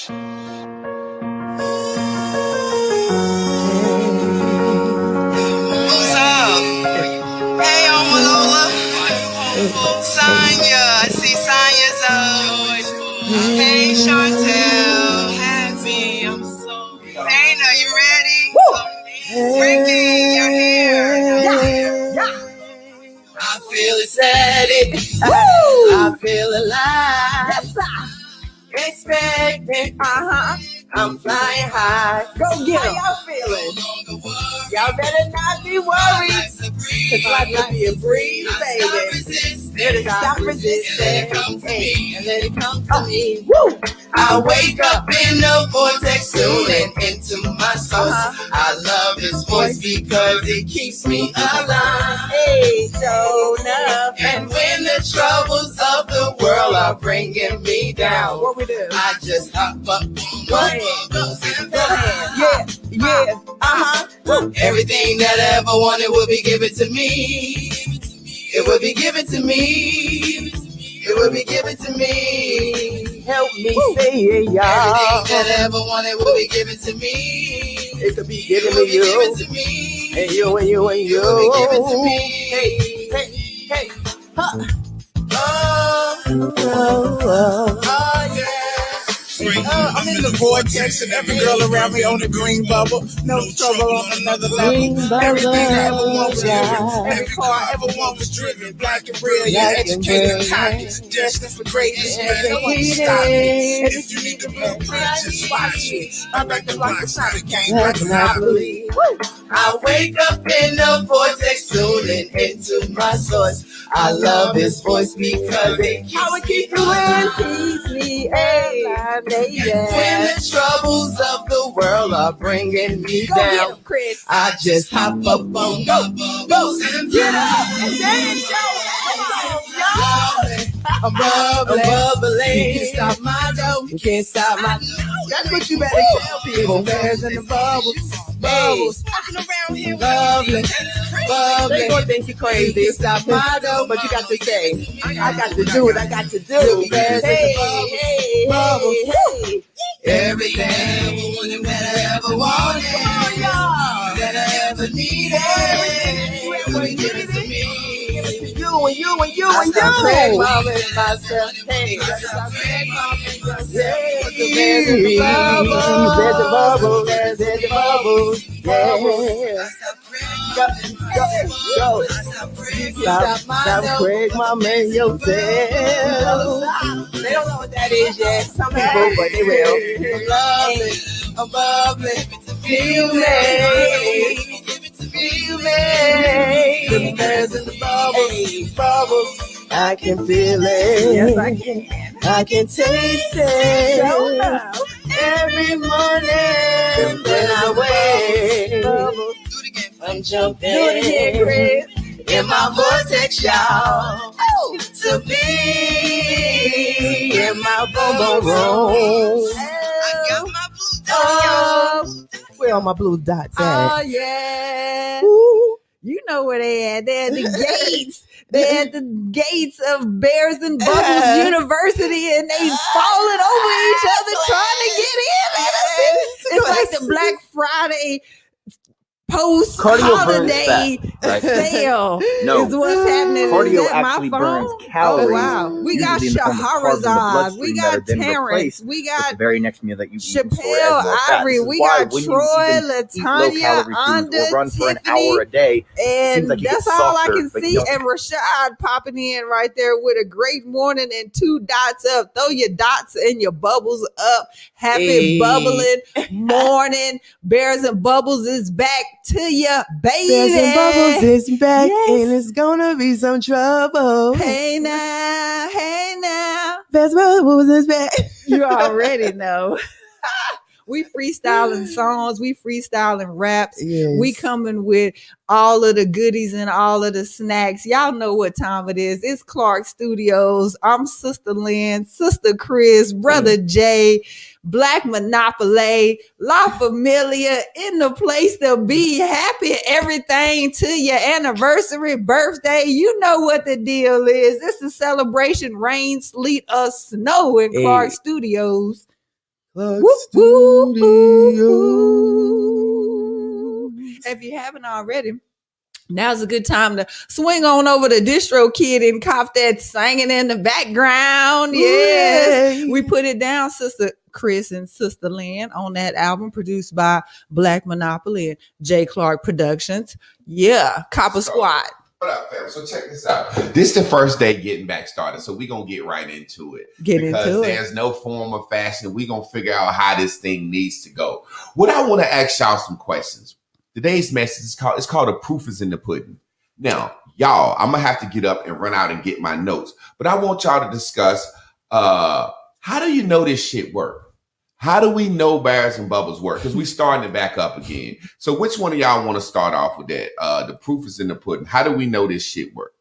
What's up? Hey, Omalola. Sonya. I see Sonya's up. Hey, Chantel. Happy. I'm so. Dana, you ready? Ricky, you're here. I feel ecstatic. I feel alive. Expecting. I'm flying high. Go get 'em. How y'all feeling? Y'all better not be worried. Cause life will be a breeze, baby. Better stop resisting. And let it come to me. Woo! I wake up in the vortex, tuning into my soul. I love his voice because it keeps me alive. Hey, show enough. And when the troubles of the world are bringing me down, What we do? I just hop up, Go ahead. Yeah. Woo. Everything that I ever wanted will be given to me. It will be given to me. It will be given to me. Help me say it, y'all. Everything that I ever wanted will be given to me. It could be It given will to be you. given to me. And you and you and you. It will be given to me. Hey. Oh yeah. I'm in the vortex and every girl around me on the green bubble. No trouble on another level. Everything I ever want was given. Every car I ever want was driven. Black and real, yeah, educated and cocky. Destined for greatness, man. No one can stop me. And if you need the blueprint, just watch me. I'm back to block inside the game like Monopoly. I wake up in the vortex, tuning into my source. I love his voice because it keeps me alive. Keep me alive, baby. When the troubles of the world are bringing me Go get down, 'em, Chris. I just hop up on bubbles and I'm bubbling. You can't stop my dough. You can't stop my. That's what you better tell people. Bears in the bubbles, lovely, They bubbling. gonna think you You crazy. can't stop my dough, But you got to say, I got to do what I got to do. Hey. Everything that I ever wanted, that I ever needed, will be given to me. You and you. Myself. Hey, There's the bubbles. There's the bubbles. Yeah. Go. Stop Craig, my man, yourself. They don't know what that is yet. Some people, but they will. I'm bubbling, feel me. The bears in the bubbles. I can feel it. Yes, I can. I can taste it. Every morning when I wake, I'm jumping in my vortex, y'all. To be in my boom room. I got my blue dot, Where are my blue dots at? Oh yeah. Ooh. You know where they at. They're at the gates. They're at the gates of Bears and Bubbles University, and they falling over each other trying to get in. It's like the Black Friday post Cardio burns holiday fat, right? sale No. is what's happening. Cardio Is that actually my burns phone? calories. Oh wow. We got usually in the form of carbs in the Shahrazad. bloodstream We that got are then Terrence. replaced We with got the very next meal that you eat and store as Chappelle more fat. Ivory. This is We why got when you Troy, even eat Latanya, low-calorie Onda, foods or run for an Tiffany. hour a day, And seems like you that's get all I softer, can but see. you don't- And Rashad popping in right there with a great morning and 2 dots up. Throw your dots and your bubbles up. Happy Hey. bubbling morning. Bears and Bubbles is back to you, baby. Bears and Bubbles is back, Yes. and it's gonna be some trouble. Hey now, hey now. Bears and Bubbles is back. You already know. We freestyling songs. We freestyling raps. Yes. We coming with all of the goodies and all of the snacks. Y'all know what time it is. It's Clark Studios. I'm Sister Lynn, Sister Chris, Brother Jay, Black Monopoly, La Familia in the place to be. Happy everything to your anniversary, birthday. You know what the deal is. This is celebration, rain, sleet, or snow in Hey. Clark Studios. Plug Woo, woo, Studio. If you haven't already, now's a good time to swing on over to DistroKid and cop that singing in the background. Yes. Yay. We put it down, Sister Chris and Sister Lynn, on that album produced by Black Monopoly and J. Clark Productions. Yeah, Copper Squad. What up, fam? So check this out. This is the first day getting back started, so we're going to get right into it. Because there's no form of fashion. We're going to figure out how this thing needs to go. What I want to ask y'all some questions. Today's message is called The Proof is in the Pudding. Now, y'all, I'm going to have to get up and run out and get my notes. But I want y'all to discuss, how do you know this shit work? How do we know Bears and Bubbles work? Because we're starting to back up again. So which one of y'all want to start off with that? The proof is in the pudding. How do we know this shit work?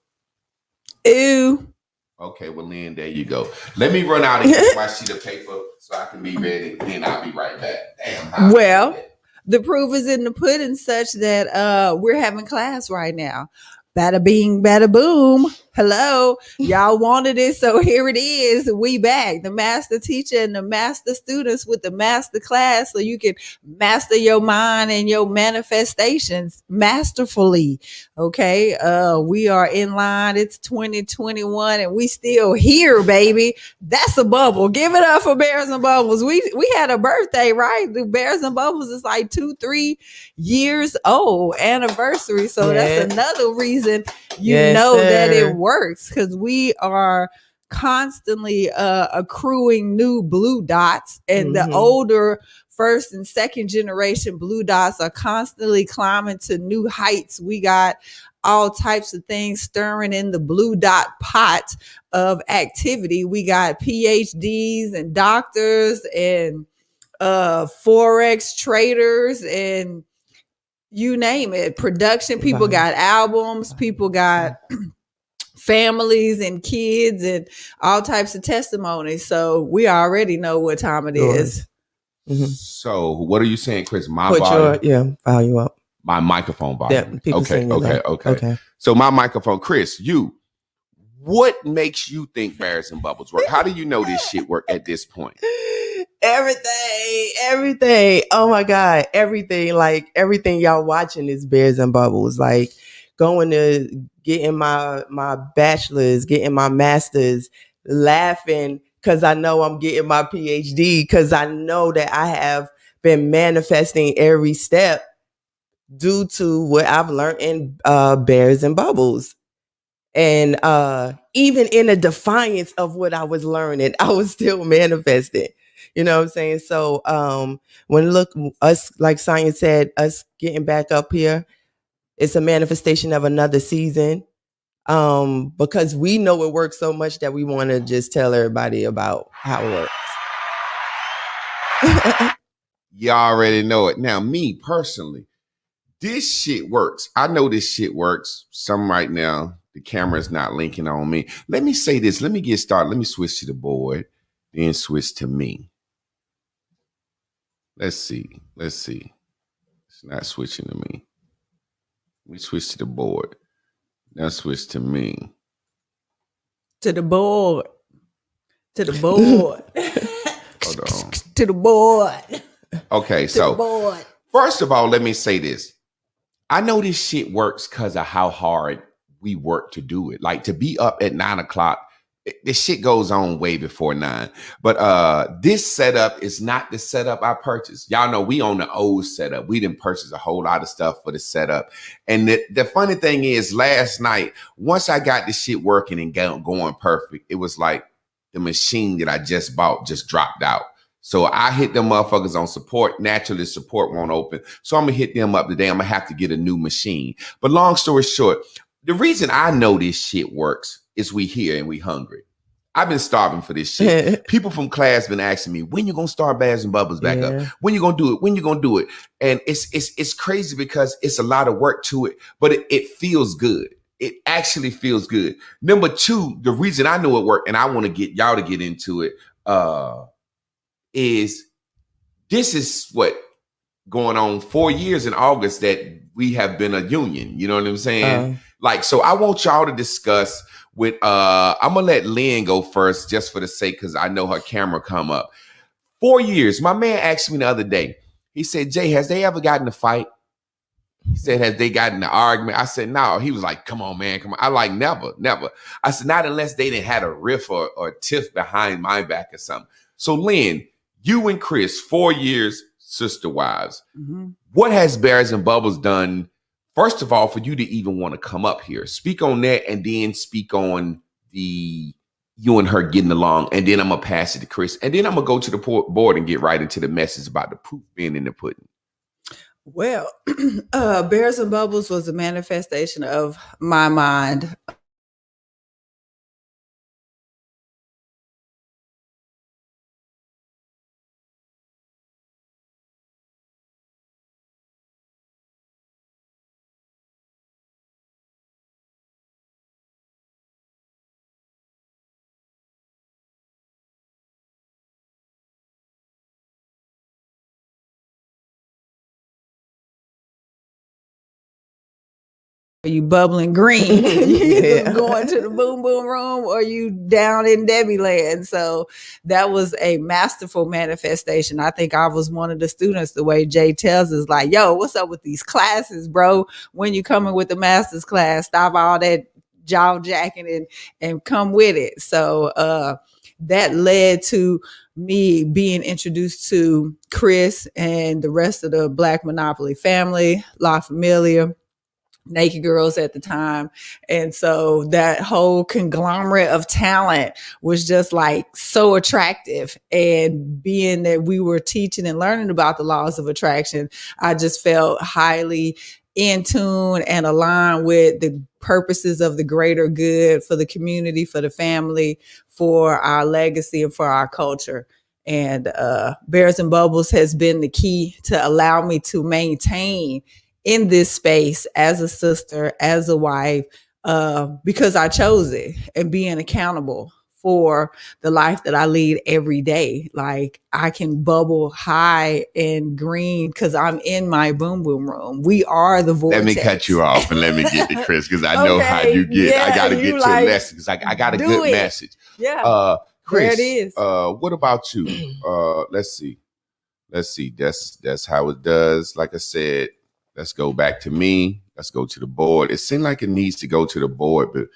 Ew. Okay, well, Lynn, there you go. Let me run out and get my sheet of paper so I can be ready. Then I'll be right back. Damn. Well, the proof is in the pudding such that we're having class right now. Bada bing, bada boom. Hello. Y'all wanted it, so here it is. We back. The master teacher and the master students with the master class so you can master your mind and your manifestations masterfully. Okay. We are in line. It's 2021 and we still here, baby. That's a bubble. Give it up for Bears and Bubbles. We had a birthday, right? The Bears and Bubbles is like 2-3 years old anniversary. So that's another reason you know that it works, because we are constantly accruing new blue dots, and the older first and second generation blue dots are constantly climbing to new heights. We got all types of things stirring in the blue dot pot of activity. We got PhDs and doctors and Forex traders and you name it. Production people got albums, people got families and kids and all types of testimonies. So we already know what time it is. So what are you saying, Chris? Volume up. My microphone volume. Yeah, Okay. So my microphone, Chris, what makes you think Bears and Bubbles work? How do you know this shit work at this point? Everything. Oh my God. Everything y'all watching is Bears and Bubbles. Like going to getting my bachelor's, getting my master's, laughing because I know I'm getting my PhD, because I know that I have been manifesting every step due to what I've learned in Bears and Bubbles. And even in a defiance of what I was learning, I was still manifesting. You know what I'm saying? So when us, like Science said, us getting back up here, it's a manifestation of another season. Because we know it works so much that we want to just tell everybody about how it works. Y'all already know it. Now, me personally, this shit works. I know this shit works. Some right now, the camera's not linking on me. Let me say this. Let me get started. Let me switch to the board, then switch to me. Let's see. It's not switching to me. We switch to the board. Now switch to me. To the board. Hold on. To the board. Okay, so first of all, let me say this. I know this shit works because of how hard we work to do it. Like to be up at 9 o'clock, this shit goes on way before 9. But this setup is not the setup I purchased. Y'all know we on the old setup. We didn't purchase a whole lot of stuff for the setup. And the funny thing is, last night, once I got this shit working and going perfect, it was like the machine that I just bought just dropped out. So I hit them motherfuckers on support. Naturally, support won't open. So I'm going to hit them up today. I'm going to have to get a new machine. But long story short, the reason I know this shit works is we here and we hungry. I've been starving for this shit. People from class been asking me, when you gonna start Bears and Bubbles back up? When you gonna do it? When you gonna do it? And it's crazy because it's a lot of work to it, but it feels good. It actually feels good. Number two, the reason I know it worked, and I want to get y'all to get into it, is this is what going on 4 years in August that we have been a union. You know what I'm saying? So I want y'all to discuss with, I'm going to let Lynn go first just for the sake, because I know her camera come up. 4 years. My man asked me the other day. He said, Jay, has they ever gotten a fight? He said, has they gotten an argument? I said, no. He was like, come on, man, come on. I like, never. I said, not unless they didn't had a riff or tiff behind my back or something. So, Lynn, you and Chris, 4 years, sister wives. Mm-hmm. What has Bears and Bubbles done, first of all, for you to even want to come up here? Speak on that, and then speak on you and her getting along, and then I'm going to pass it to Chris, and then I'm going to go to the board and get right into the message about the proof being in the pudding. Well, Bears and Bubbles was a manifestation of my mind. You bubbling green, you going to the boom boom room, or you down in Debbie land. So that was a masterful manifestation. I think I was one of the students, the way Jay tells us, like, yo, what's up with these classes, bro? When you coming with the master's class, stop all that jaw jacking and come with it. So that led to me being introduced to Chris and the rest of the Black Monopoly family, La Familia, Naked Girls at the time. And so that whole conglomerate of talent was just like so attractive. And being that we were teaching and learning about the laws of attraction, I just felt highly in tune and aligned with the purposes of the greater good for the community, for the family, for our legacy, and for our culture. And Bears and Bubbles has been the key to allow me to maintain in this space as a sister, as a wife, because I chose it, and being accountable for the life that I lead every day. Like, I can bubble high and green because I'm in my boom boom room. We are the vortex. Let me cut you off and let me get to Chris, because I know how you get. Yeah, I got to get to a lesson, because I got a good message. Yeah. Chris, there it is. What about you? Let's see. That's how it does. Like I said, let's go back to me. Let's go to the board. It seemed like it needs to go to the board, but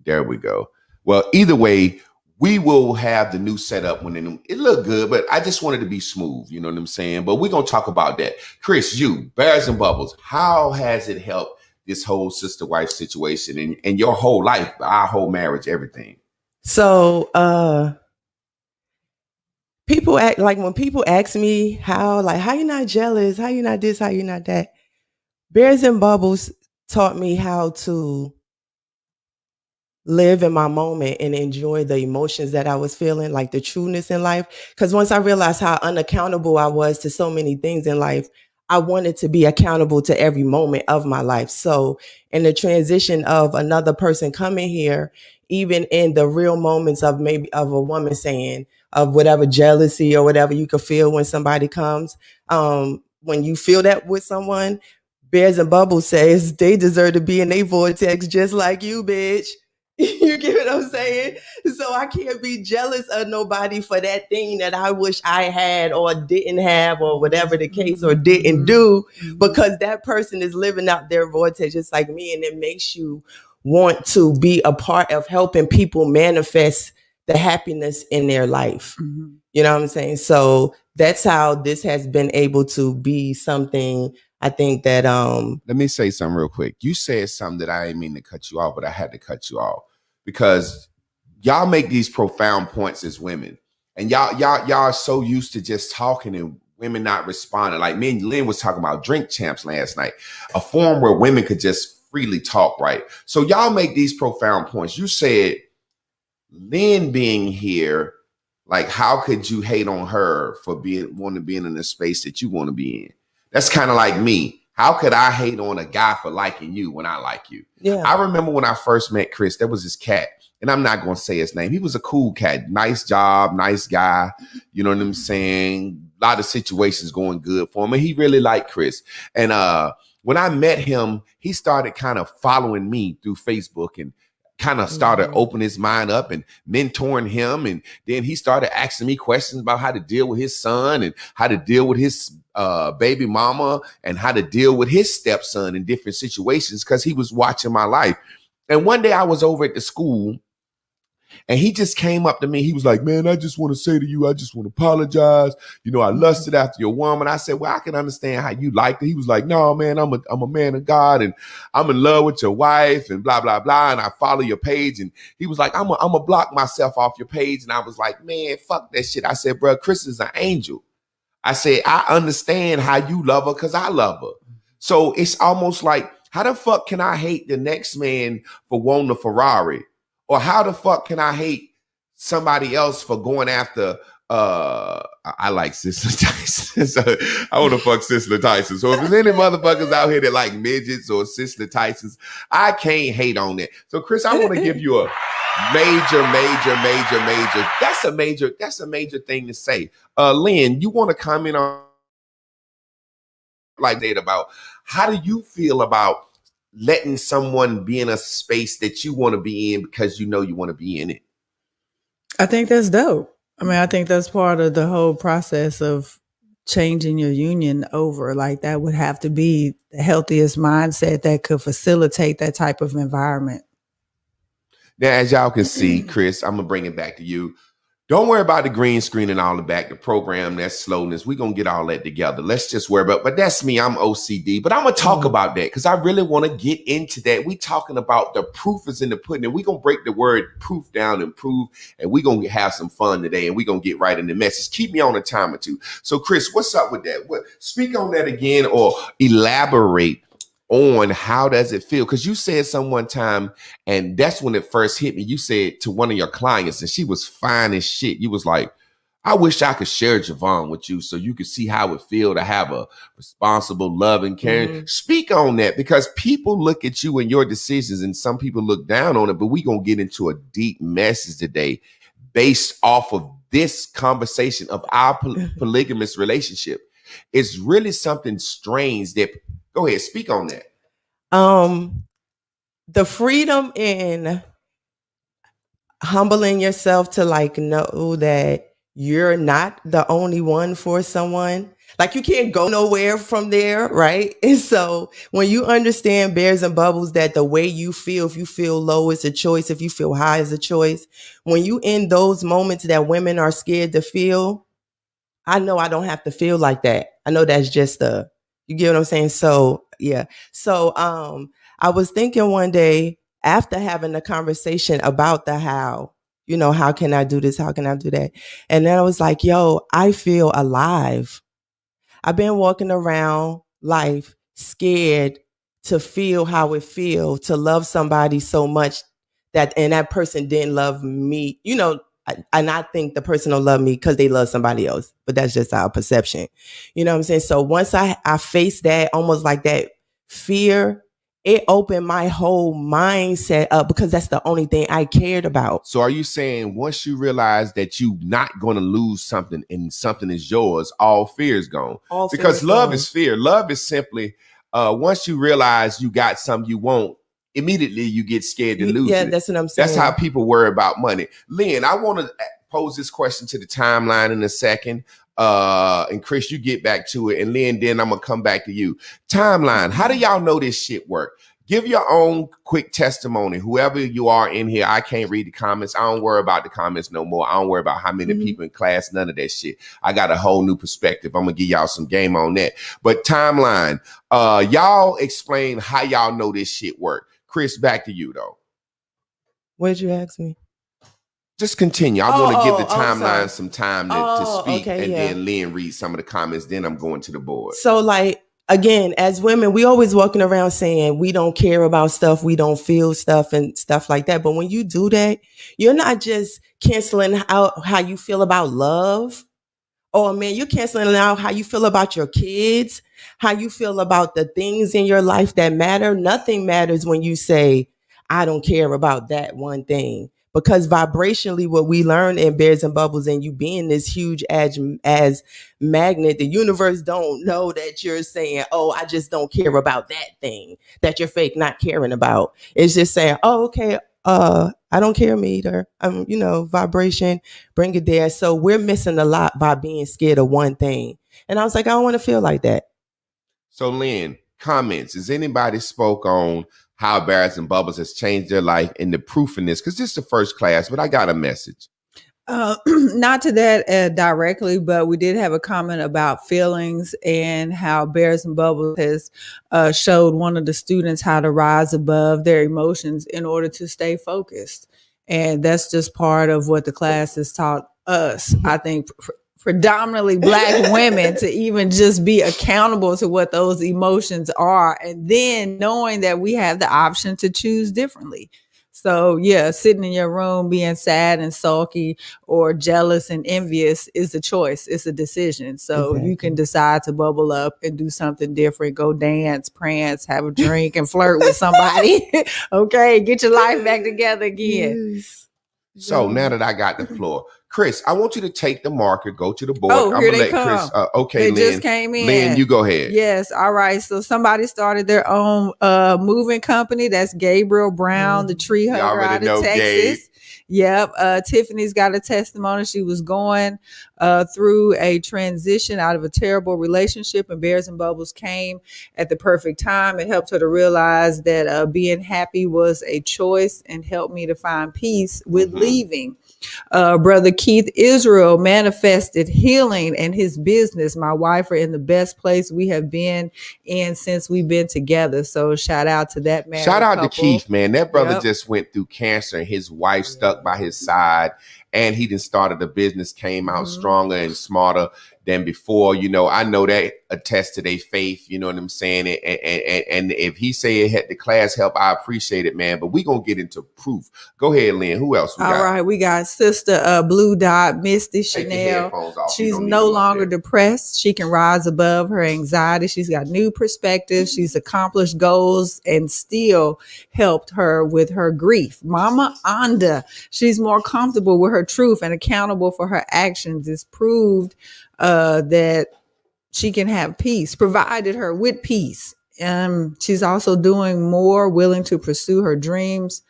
there we go. Well, either way, we will have the new setup when it looked good, but I just wanted to be smooth. You know what I'm saying? But we're going to talk about that. Chris, you, Bears and Bubbles, how has it helped this whole sister-wife situation and your whole life, our whole marriage, everything? So, people act like, when people ask me how you not jealous, how you not this, how you not that, Bears and Bubbles taught me how to live in my moment and enjoy the emotions that I was feeling, like the trueness in life. Because once I realized how unaccountable I was to so many things in life, I wanted to be accountable to every moment of my life. So in the transition of another person coming here, even in the real moments of maybe of a woman saying, of whatever jealousy or whatever you could feel when somebody comes, when you feel that with someone, Bears and Bubbles says they deserve to be in a vortex just like you, bitch. You get what I'm saying? So I can't be jealous of nobody for that thing that I wish I had or didn't have, or whatever the case, or didn't do, because that person is living out their vortex just like me. And it makes you want to be a part of helping people manifest the happiness in their life. Mm-hmm. You know what I'm saying? So that's how this has been able to be something. I think that let me say something real quick. You said something that I didn't mean to cut you off, but I had to cut you off because y'all make these profound points as women, and y'all are so used to just talking and women not responding. Like me and Lynn was talking about Drink Champs last night, a forum where women could just freely talk, right? So y'all make these profound points. You said Lynn being here, like, how could you hate on her for wanting to be in the space that you want to be in? That's kind of like me. How could I hate on a guy for liking you when I like you? Yeah. I remember when I first met Chris, there was this cat, and I'm not going to say his name. He was a cool cat. Nice job, nice guy. You know what I'm saying? A lot of situations going good for him, and he really liked Chris. And when I met him, he started kind of following me through Facebook and kind of started opening his mind up and mentoring him. And then he started asking me questions about how to deal with his son and how to deal with his baby mama and how to deal with his stepson in different situations because he was watching my life. And one day I was over at the school and he just came up to me. He was like, man, I just want to say to you, I just want to apologize. You know, I lusted after your woman. I said, well, I can understand how you liked it. He was like, no, man, I'm a man of God and I'm in love with your wife and blah, blah, blah. And I follow your page. And he was like, I'm a block myself off your page. And I was like, man, fuck that shit. I said, bro, Chris is an angel. I said, I understand how you love her because I love her. So it's almost like, how the fuck can I hate the next man for wanting a Ferrari? Or how the fuck can I hate somebody else for going after, I like Sister Tyson. So I want to fuck Sister Tyson. So if there's any motherfuckers out here that like midgets or Sister Tysons, I can't hate on that. So Chris, I want to give you a major. That's a major thing to say. Lynn, you want to comment on like that about how do you feel about letting someone be in a space that you want to be in because you know you want to be in it? I think that's dope. I mean, I think that's part of the whole process of changing your union over. Like that would have to be the healthiest mindset that could facilitate that type of environment. Now, as y'all can see, Chris, I'm going to bring it back to you. Don't worry about the green screen and all the back, the program, that slowness. We're going to get all that together. Let's just worry about, but that's me. I'm OCD, but I'm going to talk about that because I really want to get into that. We talking about the proof is in the pudding and we're going to break the word proof down and prove, and we're going to have some fun today and we're going to get right in the message. Keep me on a time or two. So Chris, what's up with that? Speak on that again or elaborate on how does it feel? Because you said some one time, and that's when it first hit me. You said to one of your clients, and she was fine as shit. You was like, I wish I could share Javon with you so you could see how it feel to have a responsible, loving, caring. Mm-hmm. Speak on that because people look at you and your decisions, and some people look down on it. But we're going to get into a deep message today based off of this conversation of our polygamous relationship. It's really something strange that. Go ahead, speak on that. The freedom in humbling yourself to like know that you're not the only one for someone. Like you can't go nowhere from there, right? And so when you understand Bears and Bubbles, that the way you feel, if you feel low is a choice, if you feel high is a choice. When you in those moments that women are scared to feel, I know I don't have to feel like that. I know that's just you get what I'm saying? So, yeah. So, I was thinking one day after having a conversation about the how can I do this? How can I do that? And then I was like, yo, I feel alive. I've been walking around life scared to feel how it feels to love somebody so much and that person didn't love me, and I think the person don't love me because they love somebody else, but that's just our perception. You know what I'm saying? So once I faced that, almost like that fear, it opened my whole mindset up because that's the only thing I cared about. So are you saying once you realize that you're not going to lose something and something is yours, all fear is gone? Because love is fear. Love is simply once you realize you got something you want, immediately you get scared to lose it. Yeah, that's what I'm saying. That's how people worry about money. Lynn, I want to pose this question to the timeline in a second. And Chris, you get back to it. And Lynn, then I'm going to come back to you. Timeline, how do y'all know this shit work? Give your own quick testimony. Whoever you are in here, I can't read the comments. I don't worry about the comments no more. I don't worry about how many people in class, none of that shit. I got a whole new perspective. I'm going to give y'all some game on that. But timeline, y'all explain how y'all know this shit work. Chris, back to you, though. What did you ask me? Just continue. I want to give the timeline some time to speak, then Lynn read some of the comments. Then I'm going to the board. So, like, again, as women, we always walking around saying we don't care about stuff, we don't feel stuff and stuff like that. But when you do that, you're not just canceling out how you feel about love. Oh, man, you're canceling out how you feel about your kids, how you feel about the things in your life that matter. Nothing matters when you say, I don't care about that one thing. Because vibrationally, what we learn in Bears and Bubbles and you being this huge as magnet, the universe don't know that you're saying, oh, I just don't care about that thing that you're fake not caring about. It's just saying, oh, okay, I don't care meter. Vibration, bring it there. So we're missing a lot by being scared of one thing. And I was like, I don't want to feel like that. So Lynn, comments. Has anybody spoke on how Bears and Bubbles has changed their life and the proof in this? Because this is the first class, but I got a message. Not to that directly, but we did have a comment about feelings and how Bears and Bubbles has showed one of the students how to rise above their emotions in order to stay focused. And that's just part of what the class has taught us. I think predominantly Black women to even just be accountable to what those emotions are. And then knowing that we have the option to choose differently. So yeah, sitting in your room being sad and sulky or jealous and envious is a choice. It's a decision. So Exactly. You can decide to bubble up and do something different. Go dance, prance, have a drink, and flirt with somebody. Okay, get your life back together again. Yes. So now that I got the floor, Chris, I want you to take the marker, go to the board. Oh, I'm here gonna they let come. Chris. Okay, They Lynn. just came in. Lynn, you go ahead. Yes. All right. So somebody started their own moving company. That's Gabriel Brown, the tree You hugger already out know of Texas. Yep. Tiffany's got a testimony. She was going through a transition out of a terrible relationship, and Bears and Bubbles came at the perfect time. It helped her to realize that being happy was a choice and helped me to find peace with leaving. Brother Keith Israel manifested healing in his business. My wife are in the best place we have been in since we've been together. So shout out to that man. Shout out to Keith, man. That brother Yep. just went through cancer and his wife stuck by his side. And he done started a business, came out stronger and smarter than before. You know, I know that attests to their faith. You know what I'm saying? And if he say the class help, I appreciate it, man. But we gonna get into proof. Go ahead, Lynn. Who else we got? All right, we got Sister Blue Dot, Misty Take the Chanel. headphones off. You She's don't need no them up longer there. depressed. She can rise above her anxiety. She's got new perspectives. She's accomplished goals and still helped her with her grief. Mama Anda, she's more comfortable with her truth and accountable for her actions. It's proved that she can have peace, provided her with peace. She's also doing more, willing to pursue her dreams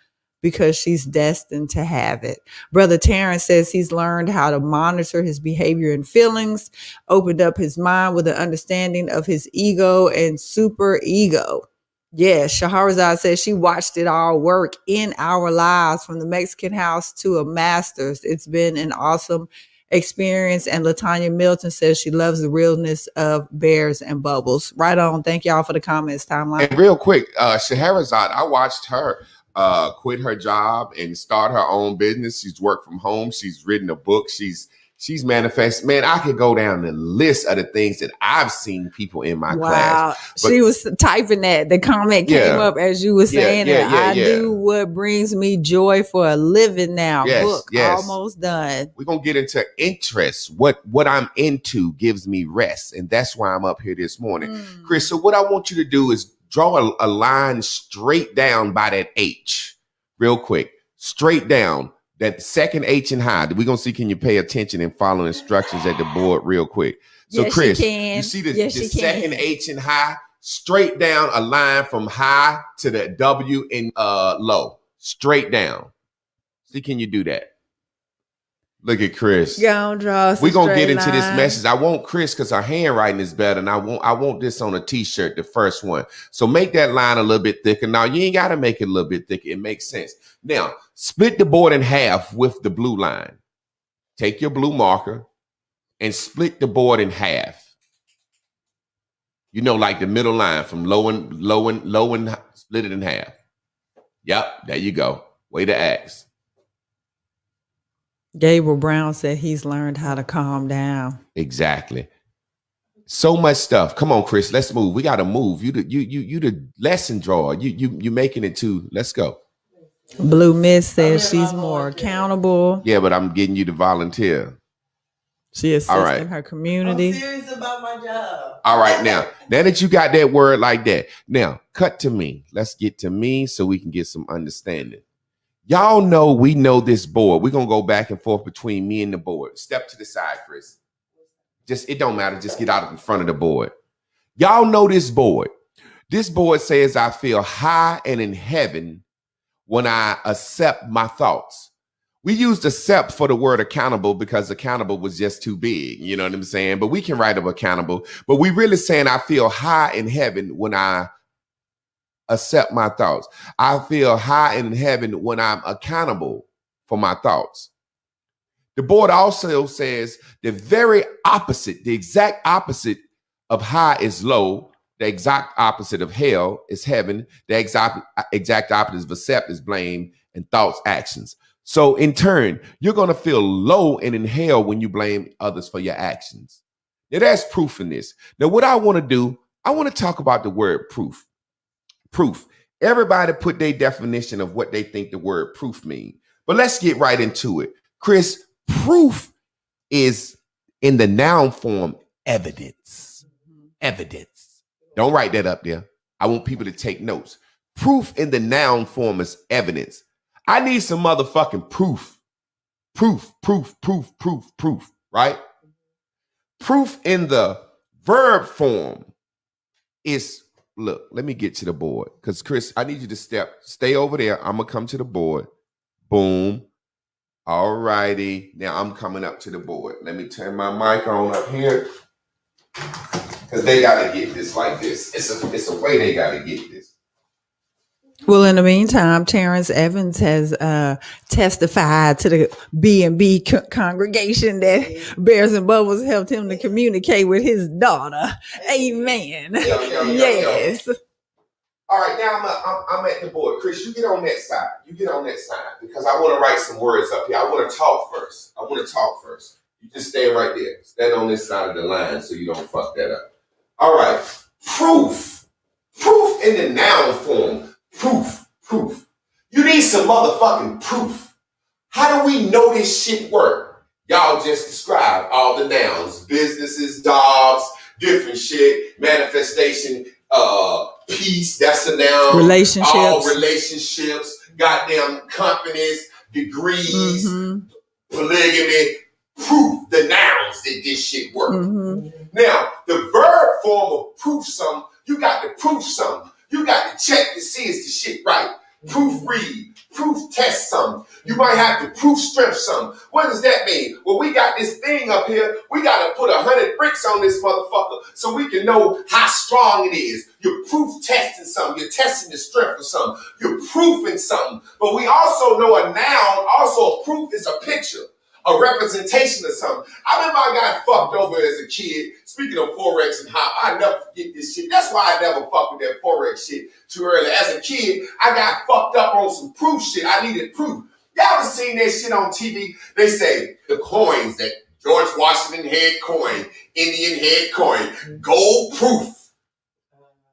because she's destined to have it. Brother Terrence says he's learned how to monitor his behavior and feelings, opened up his mind with an understanding of his ego and super ego. Yes, Shahrazad says she watched it all work in our lives, from the Mexican house to a master's. It's been an awesome experience. And LaTanya Milton says she loves the realness of Bears and Bubbles. Right on. Thank y'all for the comments, timeline. And real quick, Shahrazad, I watched her quit her job and start her own business. She's worked from home. She's written a book. She's manifested. Man, I could go down the list of the things that I've seen people in my class. But She was typing that. The comment came up as you were saying it. I do what brings me joy for a living now. Yes, Book yes. almost done. We're going to get into interests. What I'm into gives me rest. And that's why I'm up here this morning. Chris, so what I want you to do is draw a line straight down by that H real quick. Straight down. That second H and high. We're going to see, can you pay attention and follow instructions at the board real quick? So Yes, Chris, she can. you see the Yes, she second can. H and high, straight down a line from high to the W in low. Straight down. See, can you do that? Look at Chris. Gonna draw us a We're gonna get straight into this line. message. I want Chris because her handwriting is better, and I want this on a t-shirt, the first one. So make that line a little bit thicker. Now you ain't gotta make it a little bit thicker. It makes sense. Now split the board in half with the blue line. Take your blue marker and split the board in half. You know, like the middle line from low and split it in half. Yep, there you go. Way to ask. Gabriel Brown said he's learned how to calm down. Exactly. So much stuff. Come on, Chris. Let's move. We got to move. You the lesson drawer. You making it too. Let's go. Blue Miss says she's more accountable. Yeah, but I'm getting you to volunteer. She assists All right. in her community. I'm serious about my job. All right, now that you got that word like that, now cut to me. Let's get to me so we can get some understanding. Y'all know we know this board. We're gonna go back and forth between me and the board. Step to the side, Chris. Just it don't matter. Just get out in front of the board. Y'all know this board. This board says I feel high and in heaven when I accept my thoughts. We used accept for the word accountable because accountable was just too big. You know what I'm saying? But we can write up accountable. But we really saying I feel high in heaven when I accept my thoughts. I feel high in heaven when I'm accountable for my thoughts. The board also says the very opposite, the exact opposite of high is low. The exact opposite of hell is heaven. The exact opposite of accept is blame, and thoughts, actions. So in turn, you're going to feel low and in hell when you blame others for your actions. Now that's proof in this. Now what I want to do, I want to talk about the word proof. Proof. Everybody put their definition of what they think the word proof means. But let's get right into it. Chris, proof is in the noun form evidence. Evidence. Don't write that up there. I want people to take notes. Proof in the noun form is evidence. I need some motherfucking proof. Proof, right? Proof in the verb form is, look, let me get to the board. Because Chris, I need you to stay over there. I'm going to come to the board. Boom. All righty. Now I'm coming up to the board. Let me turn my mic on up here. Because they got to get this like this. It's a way they got to get this. Well, in the meantime, Terrence Evans has testified to the B&B congregation that Bears and Bubbles helped him to communicate with his daughter. Amen. Yes. All right, now I'm at the board. Chris, you get on that side. Because I want to write some words up here. I want to talk first. You just stay right there. Stand on this side of the line so you don't fuck that up. All right. Proof. Proof in the noun form. Proof. You need some motherfucking proof. How do we know this shit work? Y'all just described all the nouns. Businesses, jobs, different shit, manifestation, peace, that's a noun. Relationships. All relationships, goddamn companies, degrees, polygamy. Proof, the nouns that this shit work. Now, the verb form of proof something, you got to proof something. You got to check to see is the shit right. Proofread, proof test something. You might have to proof strength something. What does that mean? Well, we got this thing up here. We got to put 100 bricks on this motherfucker so we can know how strong it is. You're proof testing something. You're testing the strength of something. You're proofing something. But we also know a noun, also a proof is a picture. A representation of something. I remember I got fucked over as a kid. Speaking of Forex and how I never forget this shit. That's why I never fucked with that Forex shit too early. As a kid, I got fucked up on some proof shit. I needed proof. Y'all ever seen that shit on TV? They say the coins that George Washington had coin, Indian had coin, gold proof.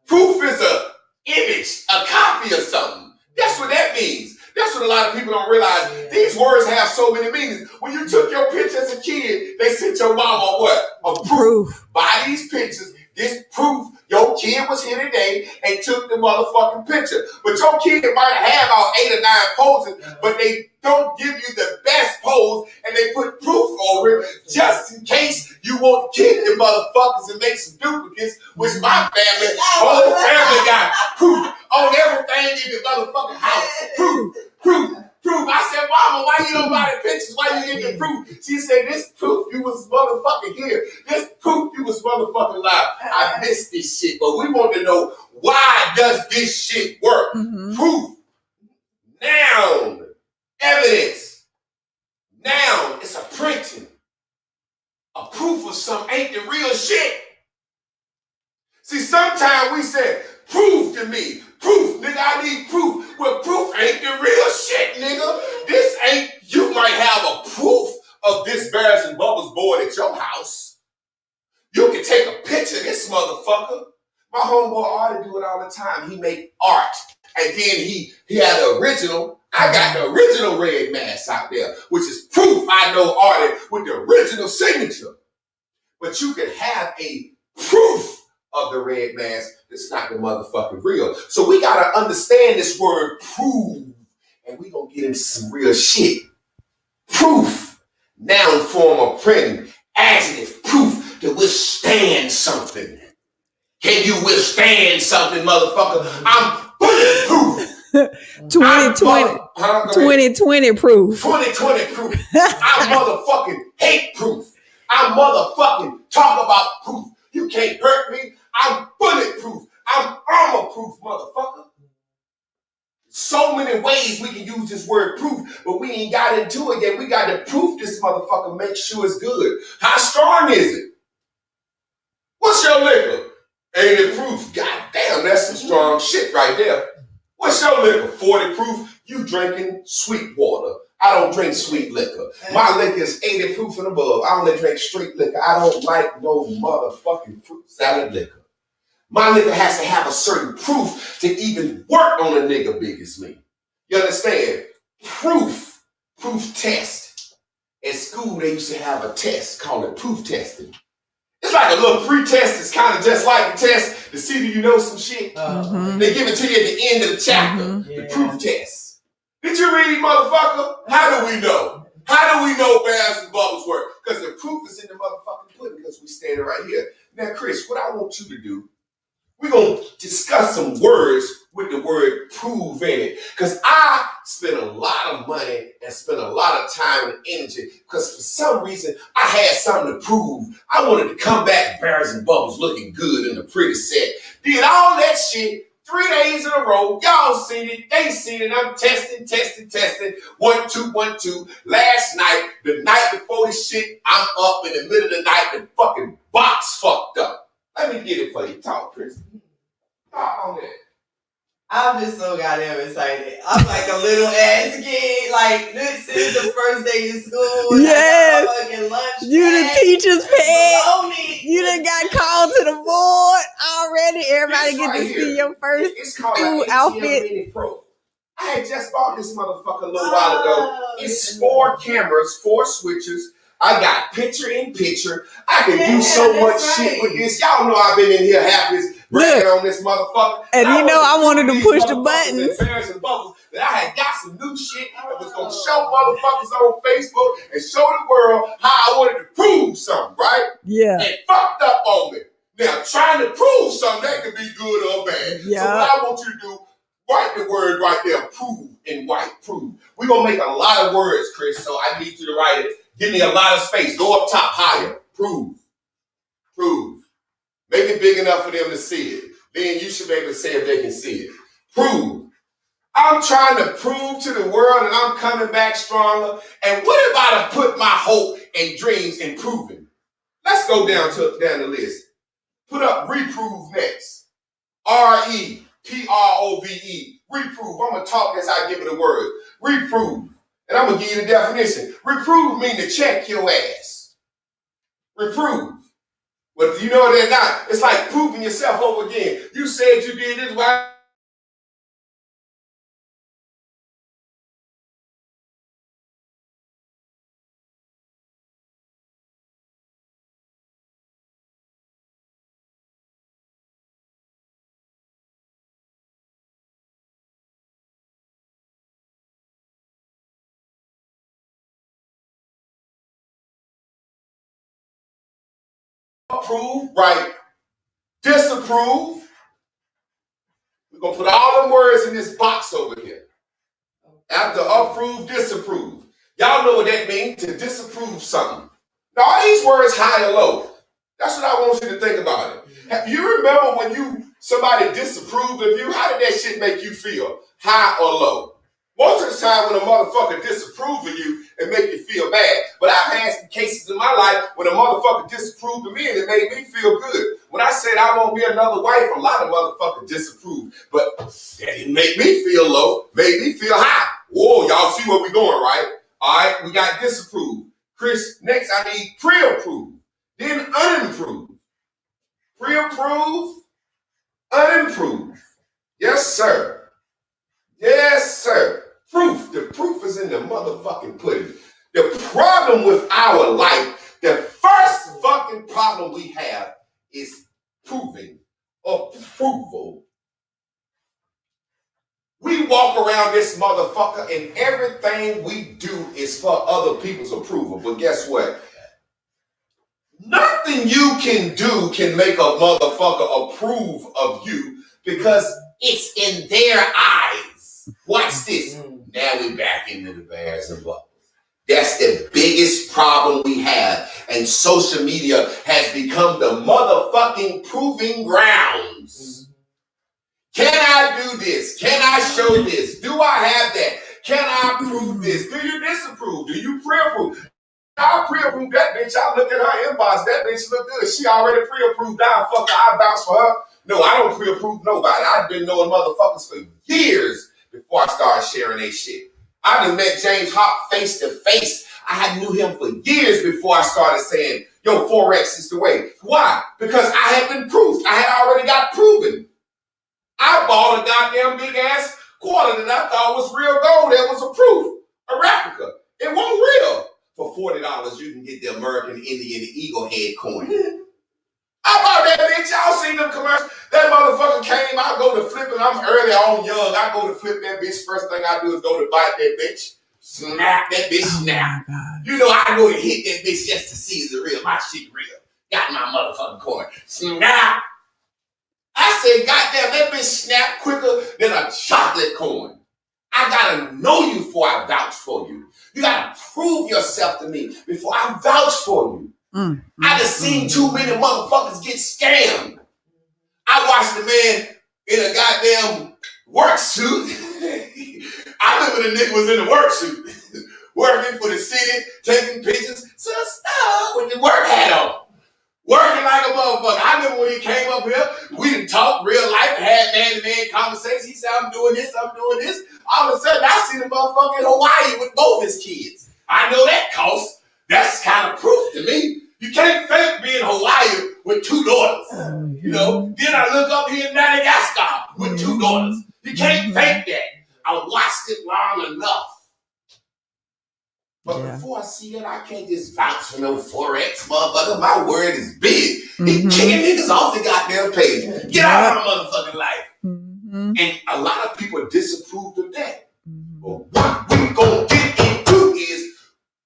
Proof is a image, a copy of something. That's what that means. That's what a lot of people don't realize. These words have so many meanings. When you took your picture as a kid, they sent your mama what? A proof. Buy these pictures. This proof your kid was here today and took the motherfucking picture. But your kid might have about 8 or 9 poses, but they don't give you the best pose and they put proof over it just in case you want to kill the motherfuckers and make some duplicates, which my family, whole family got proof on everything in the motherfucking house. Proof. I said, Mama, why you don't buy the pictures? Why you get the proof? She said, this proof you was motherfucking here. This proof you was motherfucking live. I missed this shit, but we want to know, why does this shit work? Proof. Noun. Evidence. Noun. It's a printing. A proof of something ain't the real shit. See, sometimes we say, prove to me. Proof, nigga, I need proof. Well, proof ain't the real shit, nigga. This ain't, you might have a proof of this Bears and Bubbles board at your house. You can take a picture of this motherfucker. My homeboy Artie do it all the time. He make art. And then he had the original. I got the original red mask out there, which is proof I know Artie with the original signature. But you can have a proof of the red mask that's not the motherfucking real. So we gotta understand this word prove, and we gonna get into some real shit. Proof, noun form of printing, adjective, proof to withstand something. Can you withstand something, motherfucker? I'm bulletproof. 2020 proof. 2020 proof. I'm motherfucking hate proof. I'm motherfucking talk about proof. You can't hurt me. I'm bulletproof. I'm armor proof, motherfucker. So many ways we can use this word proof, but we ain't got into it yet. We got to proof this motherfucker, make sure it's good. How strong is it? What's your liquor? Ain't it proof? God damn, that's some strong shit right there. What's your liquor? 40 proof? You drinking sweet water. I don't drink sweet liquor. My liquor is 80 proof and above. I only drink straight liquor. I don't like no motherfucking fruit salad liquor. My liquor has to have a certain proof to even work on a nigga big as me. You understand? Proof test. At school, they used to have a test called it proof testing. It's like a little pre-test. It's kind of just like the test to see do you know some shit. They give it to you at the end of the chapter, the proof test. Did you read, motherfucker? How do we know? How do we know Bears and Bubbles work? Because the proof is in the motherfucking pudding because we standing right here. Now, Chris, what I want you to do, we're going to discuss some words with the word prove in it. Because I spent a lot of money and spent a lot of time and energy because for some reason I had something to prove. I wanted to come back Bears and Bubbles looking good in a pretty set. Did all that shit 3 days in a row. Y'all seen it. They seen it. I'm testing. 1, 2, 1, 2. Last night, the night before this shit, I'm up in the middle of the night. The fucking box fucked up. Let me get it for you. Talk, Chris. Talk on that. I'm just so goddamn excited. I'm like a little ass kid. Like, this is the first day of school. Yes. Fucking lunch. You the teacher's pet. Baloney. You done got called to the board already. Everybody get to see your first school outfit. Pro. I had just bought this motherfucker a little while ago. It's 4 cameras, 4 switches. I got picture in picture. I can do so much shit with this. Y'all know I've been in here happy bragging on this motherfucker. And you know I wanted to push the buttons. Bears and Bubbles, that I had got some new shit that was gonna show motherfuckers on Facebook and show the world how I wanted to prove something, right? Yeah. And fucked up on me. Now trying to prove something that could be good or bad. Yeah. So what I want you to do, write the word right there, prove in white, prove. We're gonna make a lot of words, Chris, so I need you to write it. Give me a lot of space. Go up top higher. Prove. Make it big enough for them to see it. Then you should be able to say if they can see it. Prove. I'm trying to prove to the world that I'm coming back stronger. And what if I put my hope and dreams in proving? Let's go down the list. Put up reprove next. REPROVE. Reprove. I'm going to talk as I give it a word. Reprove. And I'm going to give you the definition. Reprove means to check your ass. Reprove. But if you know they're not, it's like proving yourself over again. You said you did this, why? Approve, right? Disapprove. We're going to put all them words in this box over here. After approve, disapprove. Y'all know what that means, to disapprove something. Now, are these words high or low? That's what I want you to think about it. You remember when somebody disapproved of you? How did that shit make you feel? High or low? Most of the time when a motherfucker disapproves of you, it make you feel bad. But I've had some cases in my life when a motherfucker disapproved of me and it made me feel good. When I said I won't be another wife, a lot of motherfuckers disapproved. But that didn't make me feel low, made me feel high. Whoa, y'all see where we going, right? All right, we got disapproved. Chris, next I need pre-approved, then unimproved. Pre-approved, unimproved. Yes, sir. Yes, sir. Proof. The proof is in the motherfucking pudding. The problem with our life, the first fucking problem we have is proving approval. We walk around this motherfucker and everything we do is for other people's approval. But guess what? Nothing you can do can make a motherfucker approve of you because it's in their eyes. Watch this. Now we back into the bears and bubbles. That's the biggest problem we have. And social media has become the motherfucking proving grounds. Can I do this? Can I show this? Do I have that? Can I prove this? Do you disapprove? Do you pre-approve? I pre-approved that bitch. I look at her inbox. That bitch look good. She already pre-approved. Fuck her. I bounce for her. No, I don't pre-approve nobody. I've been knowing motherfuckers for years before I started sharing they shit. I done met James Hawk face to face. I had knew him for years before I started saying, yo, Forex is the way. Why? Because I had been proved. I had already got proven. I bought a goddamn big ass quarter that I thought was real gold. That was a proof, a replica. It wasn't real. For $40, you can get the American Indian Eagle head coin. I bought that bitch. Y'all seen them commercials? That motherfucker came. I go to flip it. I'm early on young. I go to flip that bitch. First thing I do is go to bite that bitch. Snap that bitch, snap. You know, I go to hit that bitch just to see is it real. My shit real. Got my motherfucking coin. Snap. I said, goddamn, that bitch snap quicker than a chocolate coin. I gotta know you before I vouch for you. You gotta prove yourself to me before I vouch for you. I just seen too many motherfuckers get scammed. I watched the man in a goddamn work suit. I remember the nigga was in the work suit, working for the city, taking pictures, with the work hat on. Working like a motherfucker. I remember when he came up here, we done talked real life, had man-to-man conversations. He said, I'm doing this, I'm doing this. All of a sudden, I see the motherfucker in Hawaii with both his kids. I know that costs. That's kind of proof to me. You can't fake being in Hawaii with 2 daughters. You know? Then I look up here in Madagascar with 2 daughters. You can't fake that. I watched it long enough. But before I see it, I can't just vouch for no Forex, motherfucker. My word is big. It kicking niggas off the goddamn page. Get out of my motherfucking life. And a lot of people disapproved of that. But what we gonna get into is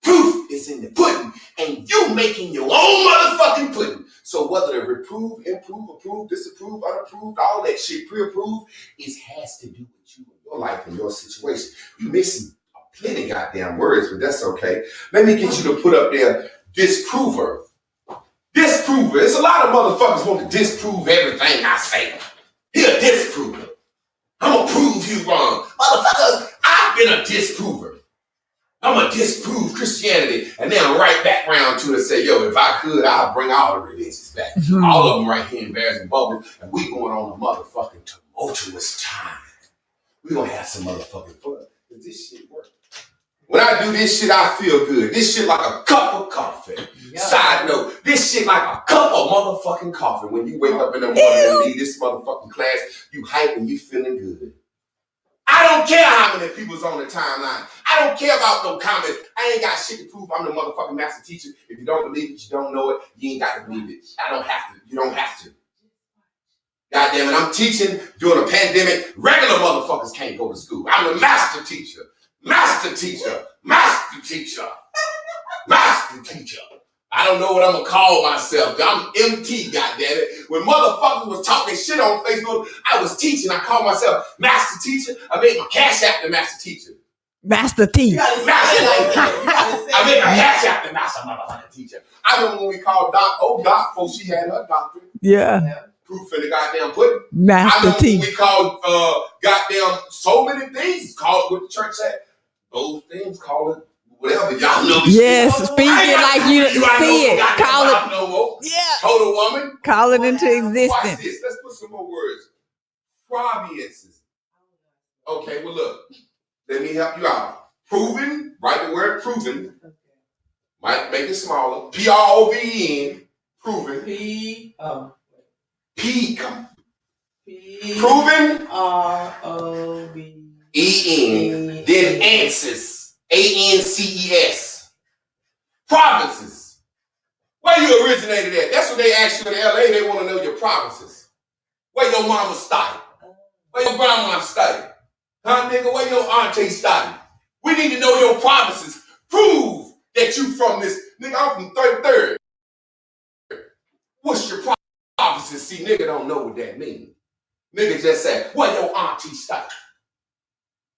proof is in the pudding. And you making your own motherfucking pudding. So whether to reprove, improve, approve, disapprove, unapproved, all that shit, pre-approved, it has to do with you and your life and your situation. You missing plenty goddamn words, but that's okay. Let me get you to put up there disprover. Disprover. There's a lot of motherfuckers want to disprove everything I say. He a disprover. I'm gonna prove you wrong. Motherfucker, I've been a disprover. I'm gonna disprove Christianity. And then I'm right back around to it and say, yo, if I could, I'll bring all the religions back. All of them right here in Bears and Bubbles. And we going on a motherfucking tumultuous time. We gonna have some motherfucking fun. Because this shit works. When I do this shit, I feel good. This shit like a cup of coffee. Yeah. Side note, this shit like a cup of motherfucking coffee. When you wake up in the morning and leave this motherfucking class, you hype and you feeling good. I don't care how many people's on the timeline. I don't care about no comments. I ain't got shit to prove I'm the motherfucking master teacher. If you don't believe it, you don't know it. You ain't got to believe it. I don't have to. You don't have to. God damn it, I'm teaching during a pandemic. Regular motherfuckers can't go to school. I'm the master teacher. Master teacher, master teacher, master teacher. I don't know what I'm gonna call myself. I'm MT, goddammit. When motherfuckers was talking shit on Facebook, I was teaching. I called myself master teacher. I made my cash app the master teacher. Master teacher. I made my cash app the master motherfucking teacher. I remember when we called Doc before she had her doctorate. Yeah. Proof in the goddamn pudding. Master teacher. We called goddamn so many things. Called what the church said. Those things, call it whatever. Y'all know this yes, shit. speak it like you see it. Call it. No more. Yeah. Total woman. Call it into existence. Watch this. Let's put some more words. Proviences. Okay, well look. Let me help you out. Proven. Write the word proven. Might make it smaller. P-R-O-V-E-N. Proven. Proven. R-O-V. E-N, then answers, A-N-C-E-S. Provinces. Where you originated at? That's what they ask you in LA. They want to know your provinces. Where your mama studied? Where your grandma studied? Huh, nigga? Where your auntie studied? We need to know your provinces. Prove that you from this. Nigga, I'm from 33rd. What's your provinces? See, nigga don't know what that means. Nigga just said, where your auntie studied?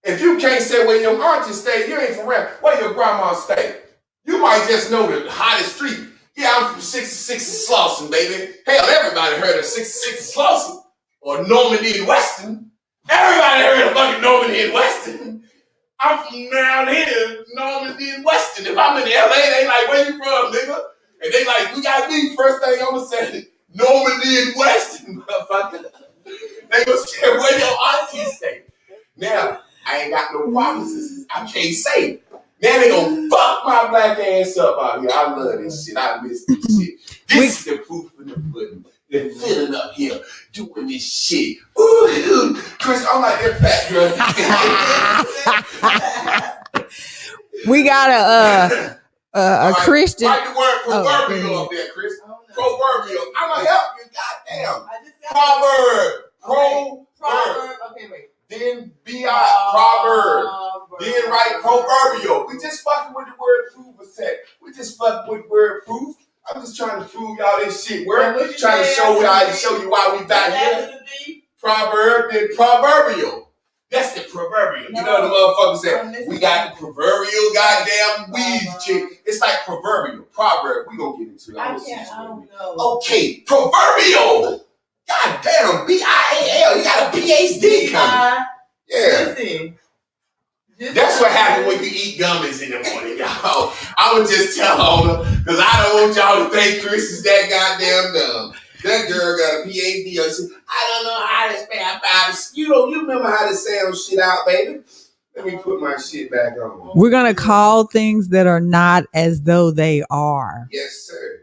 If you can't say where your auntie stay, you ain't from around. Where your grandma stay? You might just know the hottest street. Yeah, I'm from 66 Slauson, baby. Hell, everybody heard of 66 Slauson or Normandy and Weston. Everybody heard of fucking Normandy and Weston. I'm from down here, Normandy and Weston. If I'm in LA, they like, where you from, nigga? And they like, we got me. First thing I'm gonna say, Normandy and Weston, motherfucker. They gonna say where your auntie stay. Now, I ain't got no promises. I can't say it. Now they gonna fuck my black ass up out here. I love this shit. I miss this shit. This is the proof in the pudding. They're filling up here, doing this shit. Ooh, Chris, I'm like that fat girl. We got a Christian. Write the word proverbial up there, Chris. Proverbial. I'm gonna help you. Goddamn. Proverb. Okay, wait. Then proverb. Then write proverbial. We just fucking with the word proof a sec. We just fucking with the word proof. I'm just trying to prove y'all this shit. We're trying to show you why we back here. Proverb, then proverbial. That's the proverbial. You know the motherfucker said, we got the proverbial goddamn weed chick. It's like proverbial. Proverb. We gonna get into it. I don't know. Okay, proverbial. God damn, B-I-A-L. You got a PhD coming. Yeah. Listen. That's what happens when you eat gummies in the morning, y'all. I would just tell on her, because I don't want y'all to think Chris is that goddamn dumb. That girl got a PhD. I don't know how to spell Bible. You remember how to sound shit out, baby? Let me put my shit back on. We're gonna call things that are not as though they are. Yes, sir.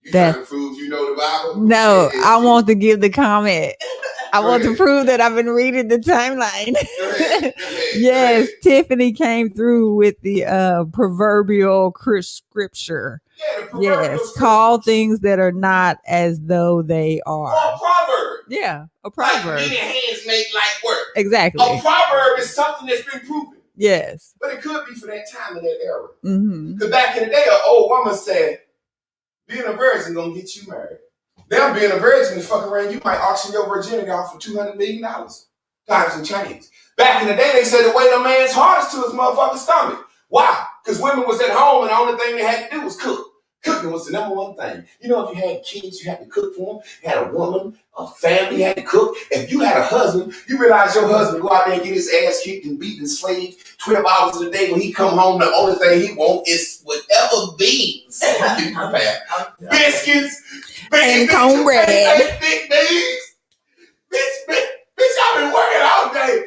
You trying to prove you know the Bible? No, I want to give the comment. I want to prove that I've been reading the timeline. Yes, Tiffany came through with the proverbial scripture. Yeah, the proverbial yes, call things that are not as though they are. Or a proverb. Yeah, a proverb. Like, hands make light work. Exactly. A proverb is something that's been proven. Yes. But it could be for that time and that era. Mm-hmm. Because back in the day, an old woman said, being a virgin gonna get you married. Now being a virgin is fucking around, you might auction your virginity off for $200 million. Times and change. Back in the day, they said the way the man's heart is to his motherfucking stomach. Why? Because women was at home and the only thing they had to do was cook. Cooking was the number one thing. You know, if you had kids, you had to cook for them. You had a woman, a family, you had to cook. If you had a husband, you realize your husband go out there and get his ass kicked and beat and slaved 12 hours a day. When he come home, the only thing he want is whatever beans he can prepare. Biscuits, and cornbread. Big beans. Bitch, I've been working all day.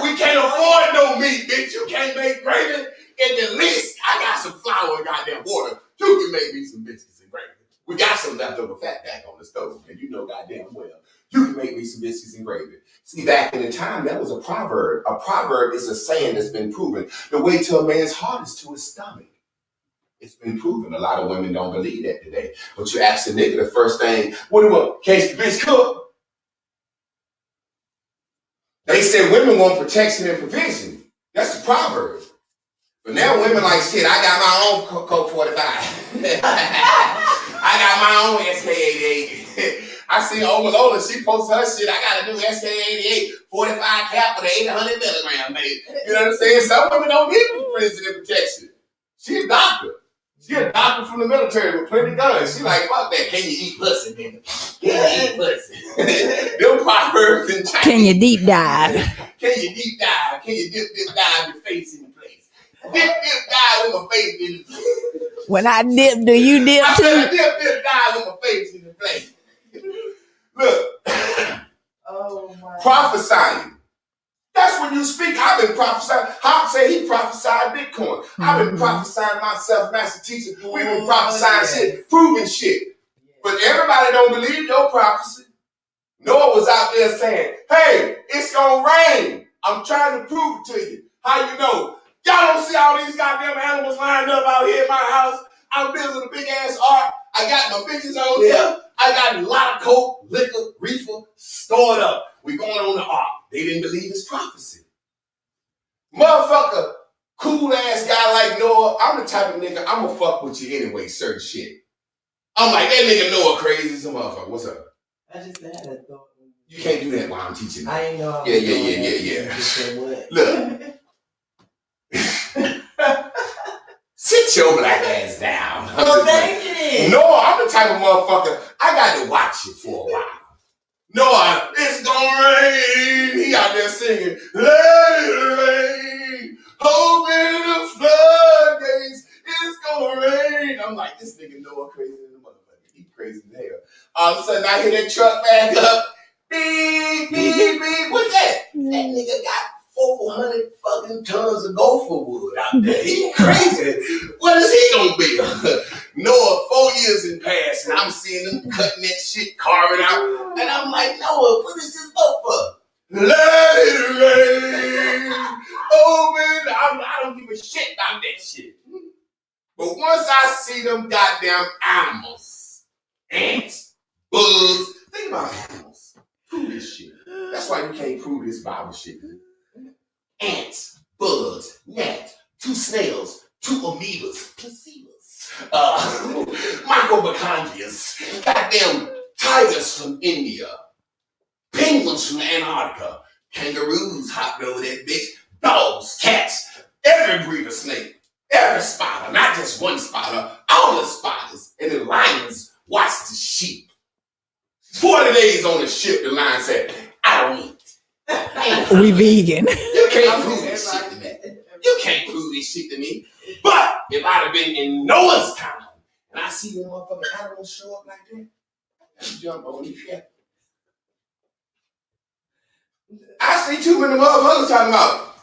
We can't afford no meat, bitch. You can't make gravy. At the least, I got some flour and goddamn water. You can make me some biscuits and gravy. We got some leftover fat back on the stove, and you know goddamn well. You can make me some biscuits and gravy. See, back in the time, that was a proverb. A proverb is a saying that's been proven. The way to a man's heart is to his stomach. It's been proven. A lot of women don't believe that today. But you ask a nigga the first thing, what do you want? Can't the bitch cook? They said women want protection and provision. That's the proverb. But now women like, shit, I got my own Coke 45. I got my own SK88. I see Oma Lola, she posted her shit. I got a new SK88 45 cap with 800 milligrams, baby. You know what I'm saying? Some women don't need protection and protection. She a doctor. She a doctor from the military with plenty of guns. She like, fuck that. Can you eat pussy, nigga? Can you eat pussy? Them proverbs in China. Can you deep dive? Can you deep dive? Can you dip dive your face in the place? Dip dive with my face in the place. When I dip, do you dip too? I dip dive with my face in the place. Look. Oh my. Prophesying. That's when you speak. I've been prophesying. Hop said he prophesied Bitcoin. I've been prophesying myself, master teacher. We've been prophesying shit, proving shit. But everybody don't believe your prophecy. Noah was out there saying, hey, it's gonna rain. I'm trying to prove it to you. How you know? Y'all don't see all these goddamn animals lined up out here in my house. I'm building a big ass ark. I got my bitches on here. I got a lot of coke, liquor, reefer stored up. We going on the ark. They didn't believe his prophecy. Motherfucker, cool ass guy like Noah. I'm the type of nigga, I'ma fuck with you anyway, certain shit. I'm like, that nigga Noah crazy as a motherfucker. What's up? I just had a thought. You can't do that while I'm teaching. I ain't know. Yeah. What? Look. Sit your black ass down. Well, thank you. No, I'm the type of motherfucker, I got to watch it for a while. No, it's gonna rain. He out there singing, let it rain. Open the floodgates. It's gonna rain. I'm like, this nigga Noah crazy than the motherfucker. He crazy as hell. All of a sudden, I hear that truck back up. Beep, beep, beep. What's that? That nigga got 400 fucking tons of gopher wood out there. He crazy. What is he gonna be? Noah, 4 years in past, and I'm seeing them cutting that shit, carving out. And I'm like, Noah, what is this gopher? Let it rain. Open. I don't give a shit about that shit. But once I see them goddamn animals, ants, bugs, think about animals. Prove this shit. That's why you can't prove this Bible shit. Ants, bugs, gnats, 2 snails, 2 amoebas, placebos, microchondrias, goddamn tigers from India, penguins from Antarctica, kangaroos hopped over that bitch, dogs, cats, every breed of snake, every spider, not just one spider, all the spiders, and the lions watch the sheep. 40 days on the ship, the lion said, I don't eat. We vegan. You can't prove this shit to me. You can't prove this shit to me. But if I'd have been in Noah's time and I see them motherfucking animals show up like that, I'd jump on these shit. I see too many motherfuckers talking about.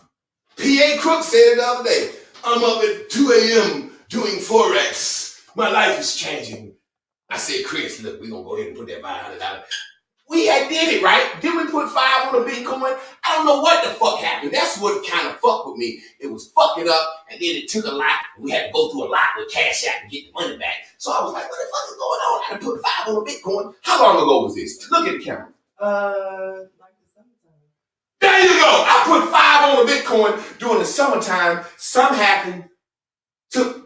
P.A. Crook said it the other day. I'm up at 2 a.m. doing Forex. My life is changing. I said, Chris, look, we're going to go ahead and put that $500. We had did it, right? Did we put 5 on the Bitcoin? I don't know what the fuck happened. That's what kind of fucked with me. It was fucking up, and then it took a lot. We had to go through a lot with Cash App to get the money back. So I was like, what the fuck is going on? I had to put 5 on the Bitcoin. How long ago was this? Look at the camera. Like the summertime. There you go. I put 5 on the Bitcoin during the summertime. Something happened.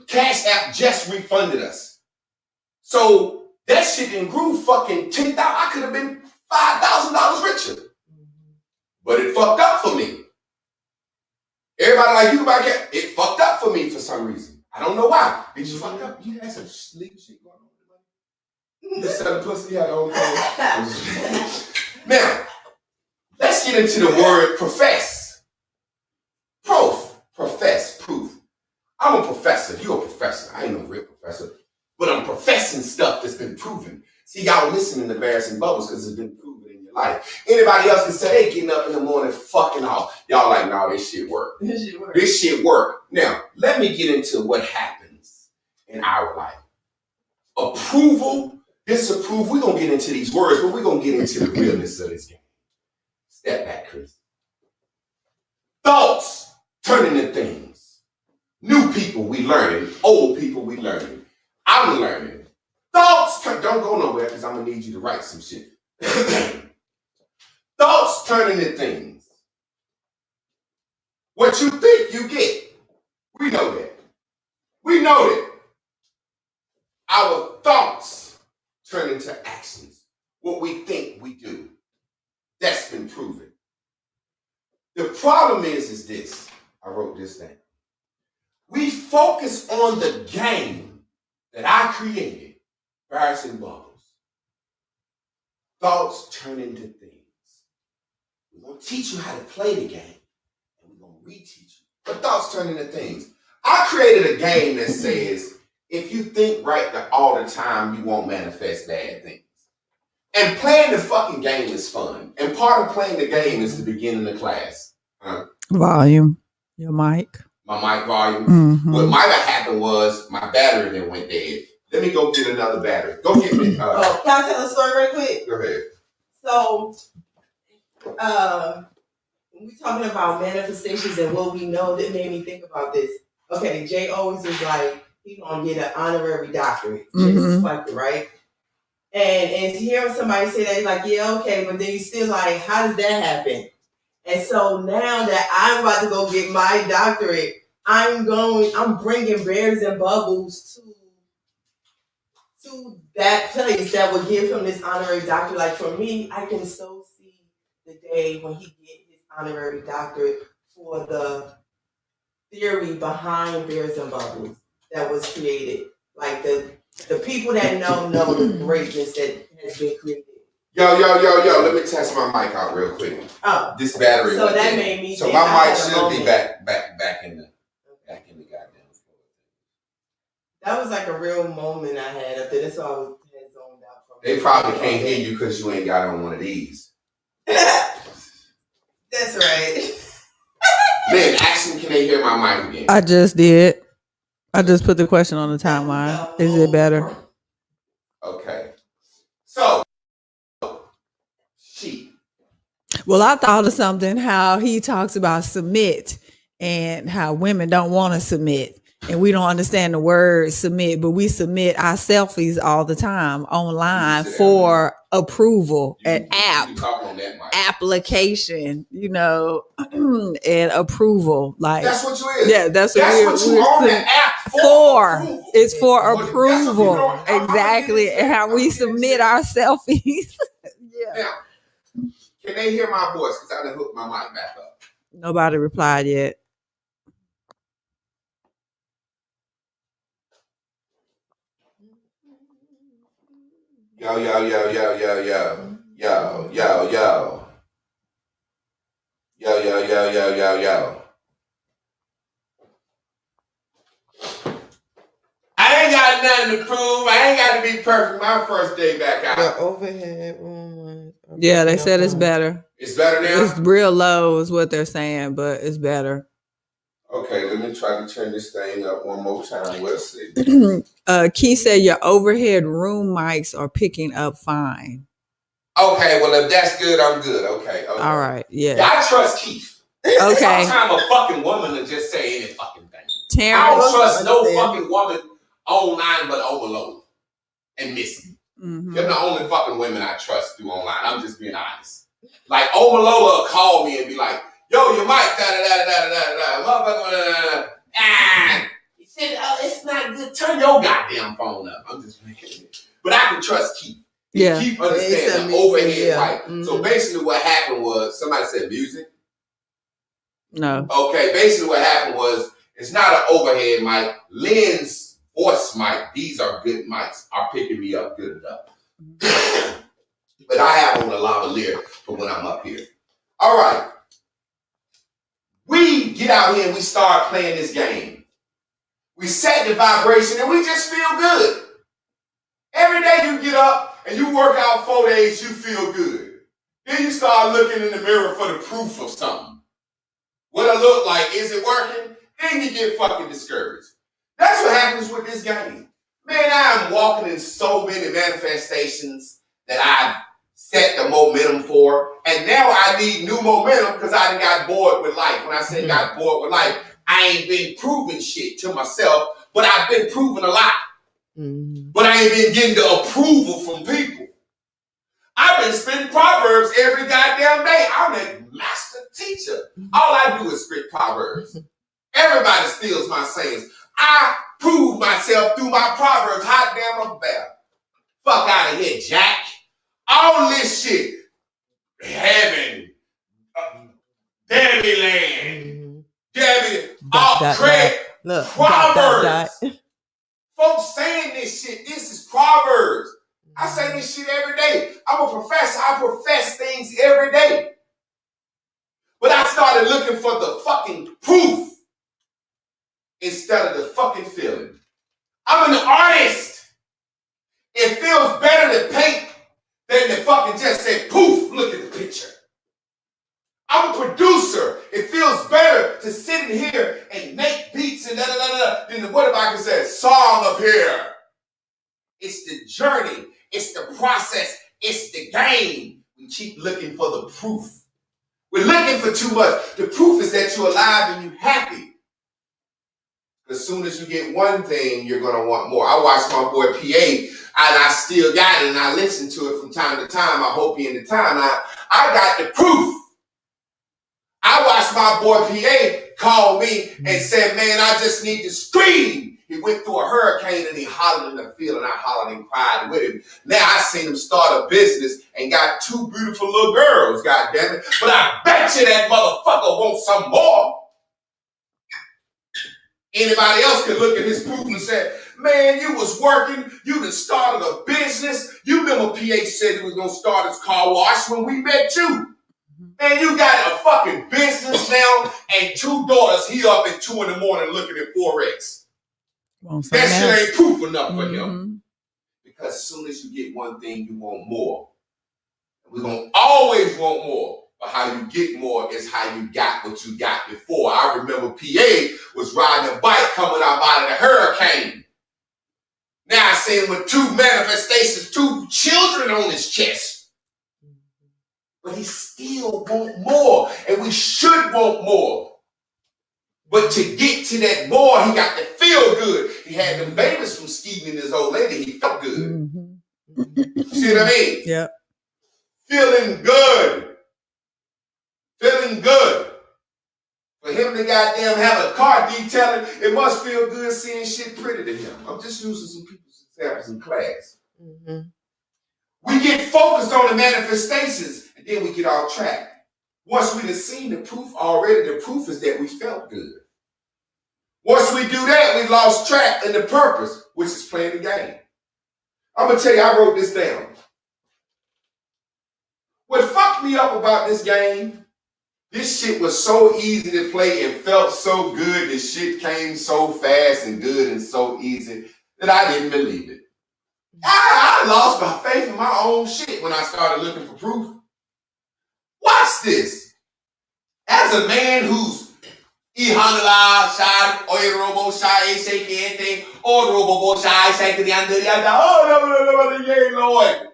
Cash App just refunded us. So that shit didn't grew fucking 10,000. I could have been $5,000 richer. But it fucked up for me. Everybody like you about it. It fucked up for me for some reason. I don't know why. It just fucked up. You had some sleepy shit going on. You selling pussy, you had all the Now, let's get into the word profess. Profess, proof. I'm a professor. You're a professor. I ain't no real professor. But I'm professing stuff that's been proven. See, y'all listening to Bears and Bubbles because it's been proven in your life. Anybody else can say, hey, getting up in the morning, fucking off. Y'all like, nah, this shit work. This shit work. Now, let me get into what happens in our life. Approval, disapproval. We're going to get into these words, but we're going to get into the realness of this game. Step back, Chris. Thoughts turn into things. New people, we learning. Old people, we learning. I'm learning. Thoughts don't go nowhere because I'm going to need you to write some shit. Thoughts turn into things. What you think, you get. We know that. We know that. Our thoughts turn into actions. What we think, we do. That's been proven. The problem is this. I wrote this down. We focus on the game that I created, Bears and Bubbles. Thoughts turn into things. We're going to teach you how to play the game, and we're going to reteach you. But thoughts turn into things. I created a game that says, if you think right all the time, you won't manifest bad things. And playing the fucking game is fun. And part of playing the game is the beginning of class. Volume. Your mic. My mic volume. Mm-hmm. What might have happened was my battery then went dead. Let me go get another battery. Go get me. Can I tell a story right quick? Go ahead. So, when we're talking about manifestations and what we know, that made me think about this. Okay, Jay always is like, he's going to get an honorary doctorate. Just like it, right? And hearing somebody say that, he's like, yeah, okay, but then you still like, how does that happen? And so now that I'm about to go get my doctorate, I'm bringing Bears and Bubbles to that place that would give him this honorary doctorate. Like for me, I can so see the day when he get his honorary doctorate for the theory behind Bears and Bubbles that was created. Like the people that know the greatness that has been created. Yo, let me test my mic out real quick. Oh. This battery. So that made me so my mic should be back in the goddamn floor. That was like a real moment I had up there. That's why I was zoned out from. They probably can't hear you because you ain't got on one of these. That's right. Lynn, ask them, can they hear my mic again? I just did. I just put the question on the timeline. Is it better? Okay. So, well, I thought of something, how he talks about submit and how women don't want to submit. And we don't understand the word submit, but we submit our selfies all the time online for approval and application, and approval. Like that's what you is. Yeah, that's what you on the app for. It's for approval. Exactly. And how we submit our selfies. Yeah. Now, can they hear my voice? Because I done hooked my mic back up. Nobody replied yet. Yo. I ain't got nothing to prove. I ain't got to be perfect. My first day back out. The overhead room. Yeah, they said it's better. It's better now? It's real low is what they're saying, but it's better. Okay, let me try to turn this thing up one more time. We'll see. Keith said your overhead room mics are picking up fine. Okay, well, if that's good, I'm good. Okay. All right, yeah. I trust Keith. Okay. Sometimes a fucking woman will just say any fucking thing. Terrence, I don't trust no fucking woman online but overload and missing. Mm-hmm. They're the only fucking women I trust through online. I'm just being honest. Like, Omalola will call me and be like, yo, your mic, motherfucker, he said, it's not good. Turn your goddamn phone up. I'm just making it. But I can trust Keith. Yeah. Keith understands the overhead mic. Mm-hmm. So basically what happened was, somebody said music? No. Okay, basically what happened was, it's not an overhead mic. Lynn's voice mic, these are good mics, are picking me up good enough. But I have on a lavalier for when I'm up here. All right. We get out here and we start playing this game. We set the vibration and we just feel good. Every day you get up and you work out 4 days, you feel good. Then you start looking in the mirror for the proof of something. What I look like, is it working? Then you get fucking discouraged. That's what happens with this game. Man, I am walking in so many manifestations that I've set the momentum for. And now I need new momentum because I done got bored with life. When I say got bored with life, I ain't been proving shit to myself, but I've been proving a lot. Mm-hmm. But I ain't been getting the approval from people. I've been spitting proverbs every goddamn day. I'm a master teacher. All I do is spit proverbs. Everybody steals my sayings. I prove myself through my proverbs. Hot damn, I'm bad. Fuck out of here, Jack. All this shit. Heaven. Debbie land. Debbie. All Craig. Look, Proverbs. Folks saying this shit. This is Proverbs. I say this shit every day. I'm a professor. I profess things every day. But I started looking for the fucking proof instead of the fucking feeling. I'm an artist. It feels better to paint than to fucking just say, poof, look at the picture. I'm a producer. It feels better to sit in here and make beats and da-da-da-da than what if I can say, song up here. It's the journey. It's the process. It's the game. We keep looking for the proof. We're looking for too much. The proof is that you're alive and you're happy. As soon as you get one thing, you're going to want more. I watched my boy PA, and I still got it, and I listen to it from time to time. I hope he in the time. I got the proof. I watched my boy PA call me and said, man, I just need to scream. He went through a hurricane and he hollered in the field and I hollered and cried with him. Now I seen him start a business and got 2 beautiful little girls, goddammit. But I bet you that motherfucker wants some more. Anybody else could look at his proof and say, man, you was working, you done started a business. You remember PA said he was gonna start his car wash when we met you. Man, you got a fucking business now and 2 daughters. He up at 2 in the morning looking at Forex. That shit ain't proof enough for him. Because as soon as you get one thing, you want more. We're gonna always want more. But how you get more is how you got what you got before. I remember PA was riding a bike coming out of the hurricane. Now I see him with 2 manifestations, 2 children on his chest. But he still want more. And we should want more. But to get to that more, he got to feel good. He had them babies from Stevie and his old lady. He felt good. See what I mean? Yeah. Feeling good. Feeling good. For him to goddamn have a car detailing, it must feel good seeing shit pretty to him. I'm just using some people's examples in class. We get focused on the manifestations and then we get off track. Once we've seen the proof already, the proof is that we felt good. Once we do that, we lost track in the purpose, which is playing the game. I'm going to tell you, I wrote this down. What fucked me up about this game, this shit was so easy to play and felt so good. This shit came so fast and good and so easy that I didn't believe it. I lost my faith in my own shit when I started looking for proof. Watch this. As a man who's Ihanala, Shad, Oirobo, Shai, Shake, Orobo, Shai, Shake, the Andriada, Lord.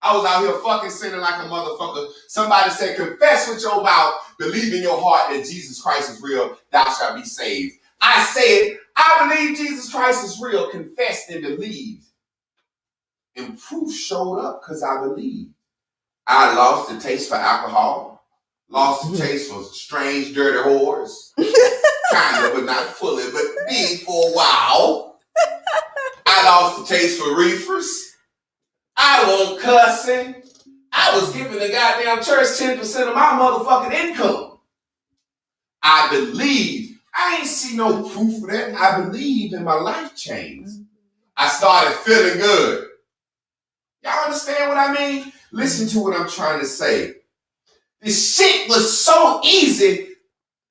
I was out here fucking sinning like a motherfucker. Somebody said, confess with your mouth, believe in your heart that Jesus Christ is real, thou shalt be saved. I said, I believe Jesus Christ is real, confessed and believed. And proof showed up because I believed. I lost the taste for alcohol, lost the taste for strange, dirty whores. Kind of, but not fully, but did for a while. I lost the taste for reefers. I wasn't cussing. I was giving the goddamn church 10% of my motherfucking income. I believed. I ain't see no proof of that. I believed and my life changed. I started feeling good. Y'all understand what I mean? Listen to what I'm trying to say. This shit was so easy.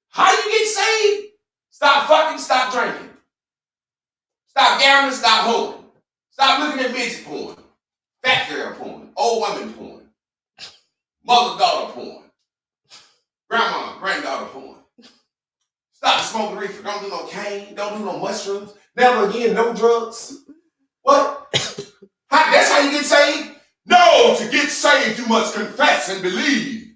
How you get saved? Stop fucking, stop drinking. Stop gambling, stop holding. Stop looking at midget porn. Fat girl porn. Old woman porn. Mother-daughter porn. Grandma, granddaughter porn. Stop smoking reefer. Don't do no cane. Don't do no mushrooms. Never again, no drugs. What? That's how you get saved? No, to get saved, you must confess and believe.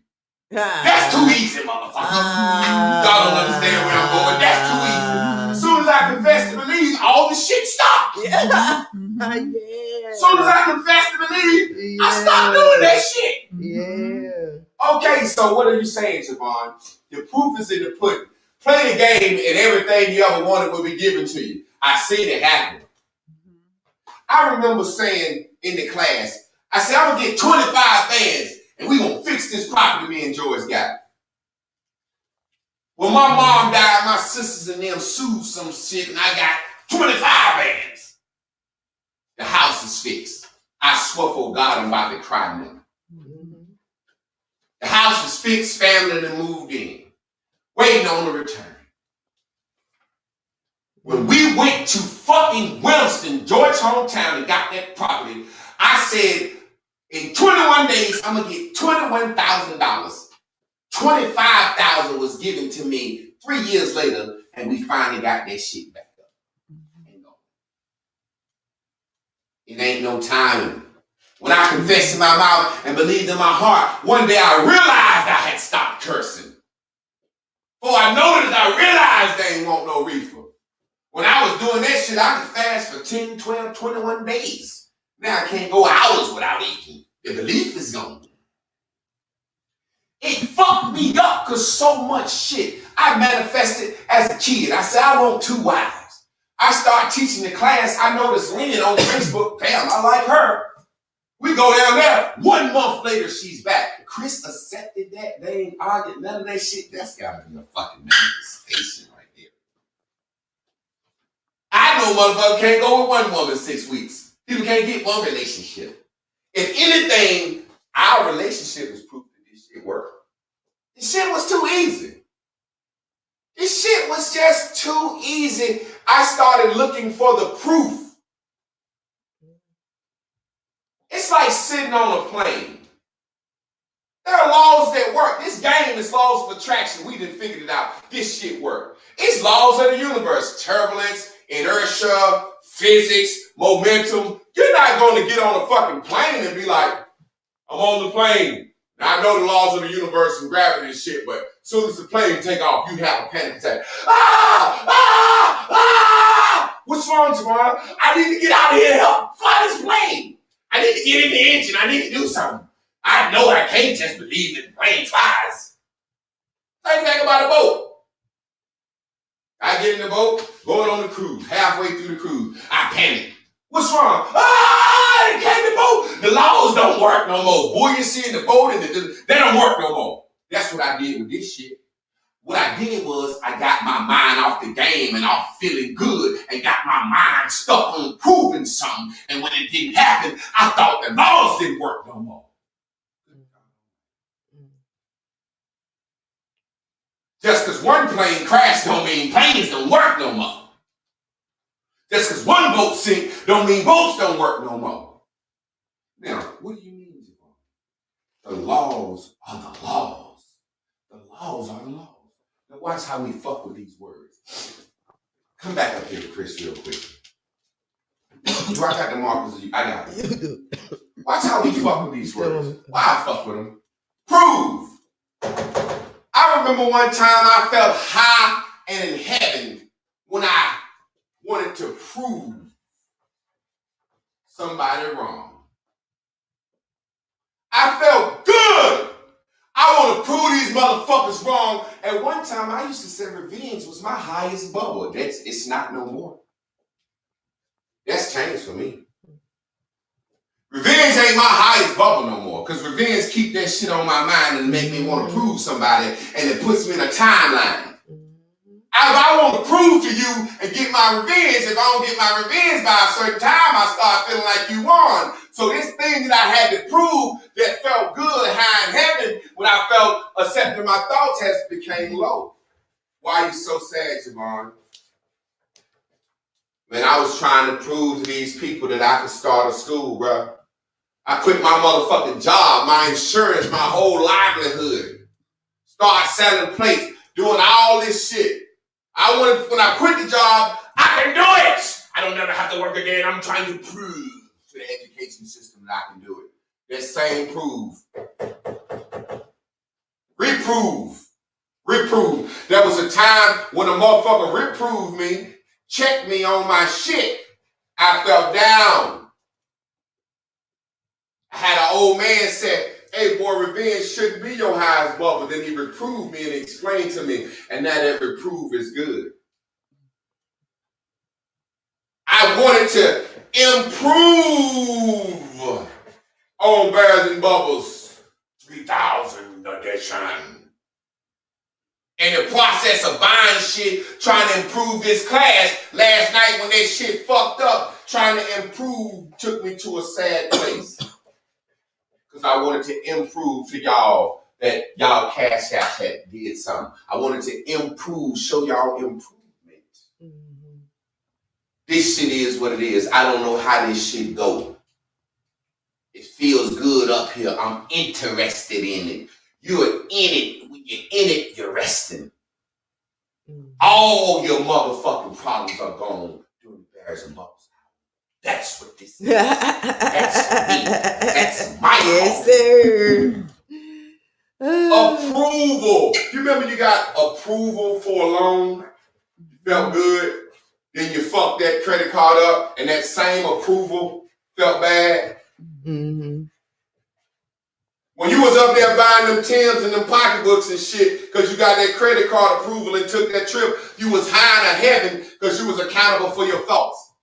That's too easy, motherfucker. Y'all don't understand where I'm going. That's too easy. As soon as I confess to believe, all the shit stops. Yeah. As soon as I confess to believe, I stop doing that shit. Yeah. Okay, so what are you saying, Javon? The proof is in the pudding. Play the game and everything you ever wanted will be given to you. I seen it happen. I remember saying in the class, I said, I'm going to get 25 fans and we're going to fix this property me and George got. When my mom died, my sisters and them sued some shit and I got 25 fans. The house is fixed. I swear for God, I'm about to cry now. The house is fixed, family done moved in. Waiting on the return. When we went to fucking Williston, George hometown, and got that property, I said, in 21 days, I'm going to get $21,000. $25,000 was given to me 3 years later, and we finally got that shit back up. It ain't no timing. When I confessed in my mouth and believed in my heart, one day I realized I had stopped cursing. For I noticed, I realized they ain't want no reefer. When I was doing that shit, I could fast for 10, 12, 21 days. Now I can't go hours without eating. The belief is gone. It fucked me me up because so much shit I manifested as a kid. I said, I want 2 wives. I start teaching the class. I noticed Lynn on Facebook. Damn, I like her. We go down there. 1 month later, she's back. Chris accepted that. They ain't argued none of that shit. That's gotta be a fucking manifestation right there. I know motherfucker can't go with 1 woman 6 weeks. People can't get 1 relationship. If anything, our relationship is proof that this shit worked. This shit was too easy. This shit was just too easy. I started looking for the proof. It's like sitting on a plane. There are laws that work. This game is laws of attraction. We done figured it out. This shit work. It's laws of the universe. Turbulence, inertia, physics, momentum. You're not going to get on a fucking plane and be like, I'm on the plane. Now I know the laws of the universe and gravity and shit, but as soon as the plane take off, you have a panic attack. What's wrong, Javon? I need to get out of here and help fly this plane. I need to get in the engine. I need to do something. I know I can't just believe that the plane flies. Same thing about a boat. I get in the boat, going on the cruise. Halfway through the cruise, I panic. What's wrong? It came the boat. The laws don't work no more. Buoyancy in the boat, and they don't work no more. That's what I did with this shit. What I did was I got my mind off the game and off feeling good and got my mind stuck on proving something. And when it didn't happen, I thought the laws didn't work no more. Just because 1 plane crashed don't mean planes don't work no more. Just because 1 boat sink don't mean boats don't work no more. Now, what do you mean, Javon? The laws are the laws. The laws are the laws. Now watch how we fuck with these words. Come back up here, Chris, real quick. Do I got the markers? I got it. You do. Watch how we fuck with these words. Why I fuck with them? Prove. I remember one time I felt high and in heaven when I wanted to prove somebody wrong. I felt good. I want to prove these motherfuckers wrong. At one time, I used to say revenge was my highest bubble. It's not no more. That's changed for me. Revenge ain't my highest bubble no more, because revenge keep that shit on my mind and make me want to prove somebody, and it puts me in a timeline. If I want to prove to you and get my revenge, if I don't get my revenge by a certain time, I start feeling like you won. So this thing that I had to prove that felt good high in heaven when I felt accepting my thoughts has became low. Why are you so sad, Javon? Man, I was trying to prove to these people that I could start a school, bro. I quit my motherfucking job, my insurance, my whole livelihood. Start selling plates, doing all this shit. When I quit the job, I can do it. I don't never have to work again. I'm trying to prove to the education system that I can do it. That same prove. Reprove. There was a time when a motherfucker reproved me, checked me on my shit. I felt down. I had an old man say, hey boy, revenge shouldn't be your highest bubble. Then he reproved me and explained to me, and now that reprove is good. I wanted to improve on Bears and Bubbles 3000 edition. In the process of buying shit, trying to improve this class, last night when that shit fucked up, trying to improve took me to a sad place. Because I wanted to improve to y'all that y'all Cash App had did something. I wanted to improve, show y'all improvement. Mm-hmm. This shit is what it is. I don't know how this shit go. It feels good up here. I'm interested in it. You're in it. When you're in it, you're resting. Mm-hmm. All your motherfucking problems are gone during Bears and Bubbles. That's what this is. That's me. That's my yes, sir. Approval. You remember you got approval for a loan? You felt good. Then you fucked that credit card up, and that same approval felt bad. Mm-hmm. When you was up there buying them Timbs and them pocketbooks and shit because you got that credit card approval and took that trip, you was high to heaven because you was accountable for your thoughts.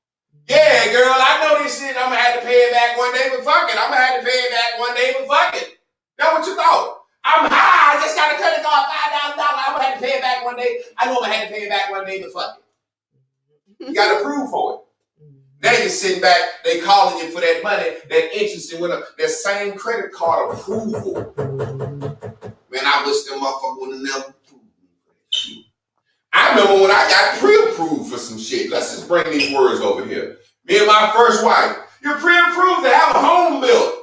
Yeah, girl, I know this shit. I'm going to have to pay it back one day, but fuck it. I'm going to have to pay it back one day, but fuck it. That's what you thought. I'm high. I just got a credit card, $5,000. I'm going to have to pay it back one day. I know I'm going to have to pay it back one day, but fuck it. You got to prove for it. Now you're sitting back, they calling you for that money, that interest in that same credit card approval. Man, I wish them motherfuckers would have never approved me for that shit. I remember when I got pre-approved for some shit. Let's just bring these words over here. Me and my first wife, you're pre-approved to have a home built.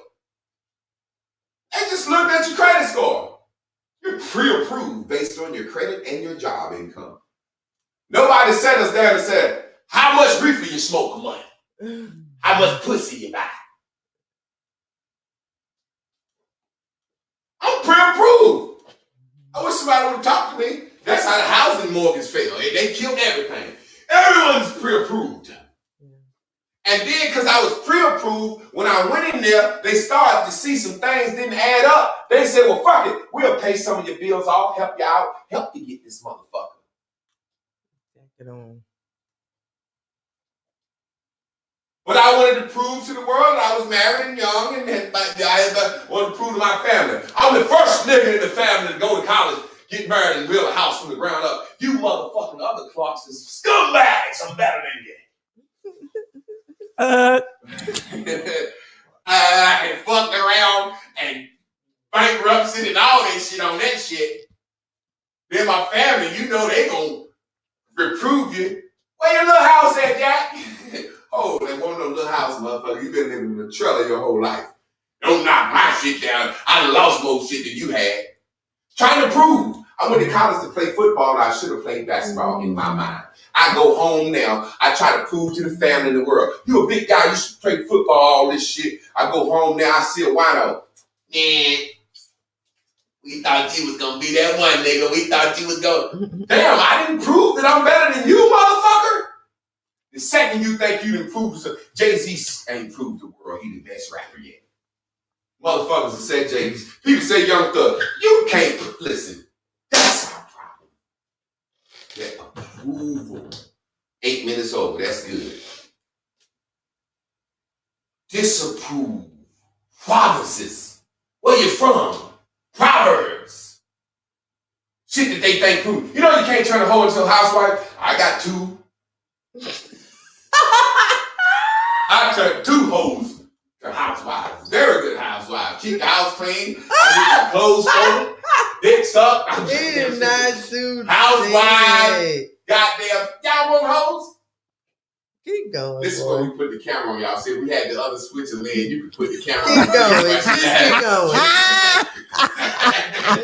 They just looked at your credit score. You're pre-approved based on your credit and your job income. Nobody sat us down and said, how much reefer you smoke a month? How much pussy you buy? I'm pre-approved. I wish somebody would have talked to me. That's how the housing mortgage failed. They killed everything. Everyone's pre-approved. And then because I was pre-approved, when I went in there, they started to see some things didn't add up. They said, well, fuck it. We'll pay some of your bills off, help you out, help you get this motherfucker. Get on. But I wanted to prove to the world I was married and young, and I wanted to prove to my family. I'm the first nigga in the family to go to college, get married, and build a house from the ground up. You motherfucking other Clarks is scumbags. I'm better than you. I fucked around and bankruptcy and all that shit on that shit. Then my family, you know they gonna reprove you. Where your little house at, Jack? Oh, they want no little house, motherfucker. You been living in a trailer your whole life. Don't knock my shit down. I lost more shit than you had. Trying to prove. I went to college to play football and I should have played basketball in my mind. I go home now. I try to prove to the family in the world. You a big guy. You should play football, all this shit. I go home now. I see a wino. Man, we thought you was going to be that one nigga. We thought you was going. Damn, I didn't prove that I'm better than you, motherfucker. The second you think you done proved, Jay-Z ain't proved the world he the best rapper yet. Motherfuckers have said Jay-Z. People say Young Thug. You can't, listen, that's our problem. That approval. 8 minutes over, that's good. Disapprove. Provinces. Where you from? Proverbs. Shit that they think prove. You know you can't turn a hoe into a housewife? I got 2. I turned 2 hoes to housewives. Very good housewives. Keep the house clean. I get the clothes folded. Dick sucked. He did not do housewives. Goddamn. Y'all want hoes? Keep going. This is where we put the camera on, y'all. See, if we had the other switch and Lynn, you could put the camera on. Keep going.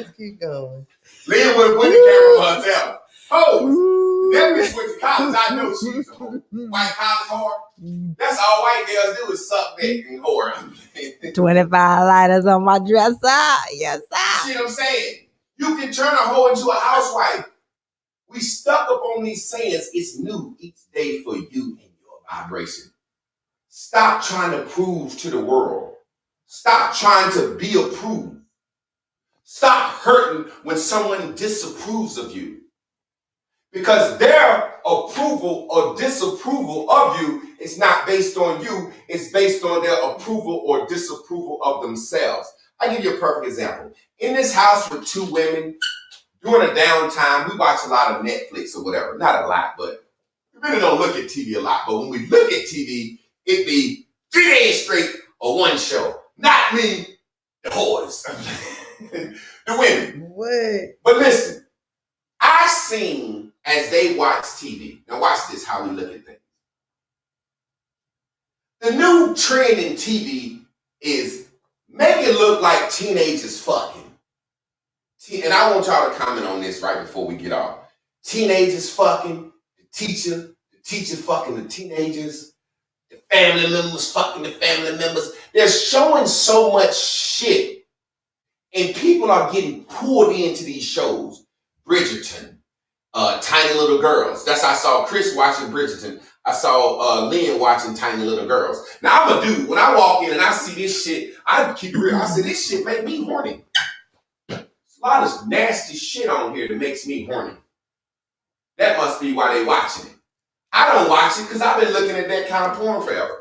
Just keep going. Lynn would have put the camera on herself. Hoes. That bitch went to college. I know she's a whore. White college whore. That's all white girls do is suck dick and whore. 25 lighters on my dresser. Yes, sir. See what I'm saying? You can turn a hoe into a housewife. We stuck up on these sayings. It's new each day for you and your vibration. Stop trying to prove to the world. Stop trying to be approved. Stop hurting when someone disapproves of you. Because their approval or disapproval of you is not based on you. It's based on their approval or disapproval of themselves. I'll give you a perfect example. In this house with 2 women, during a downtime, we watch a lot of Netflix or whatever. Not a lot, but we really don't look at TV a lot. But when we look at TV, it be 3 days straight or one show. Not me, the whores. The women. What? But listen, I seen as they watch TV. Now watch this, how we look at things. The new trend in TV is make it look like teenagers fucking. And I want y'all to comment on this right before we get off. Teenagers fucking, the teacher fucking the teenagers, the family members fucking the family members. They're showing so much shit. And people are getting pulled into these shows. Bridgerton. Tiny Little Girls. That's how I saw Chris watching Bridgerton. I saw Lynn watching Tiny Little Girls. Now I'm a dude. When I walk in and I see this shit, I keep it real. I said, this shit make me horny. There's a lot of nasty shit on here that makes me horny. That must be why they watching it. I don't watch it because I've been looking at that kind of porn forever.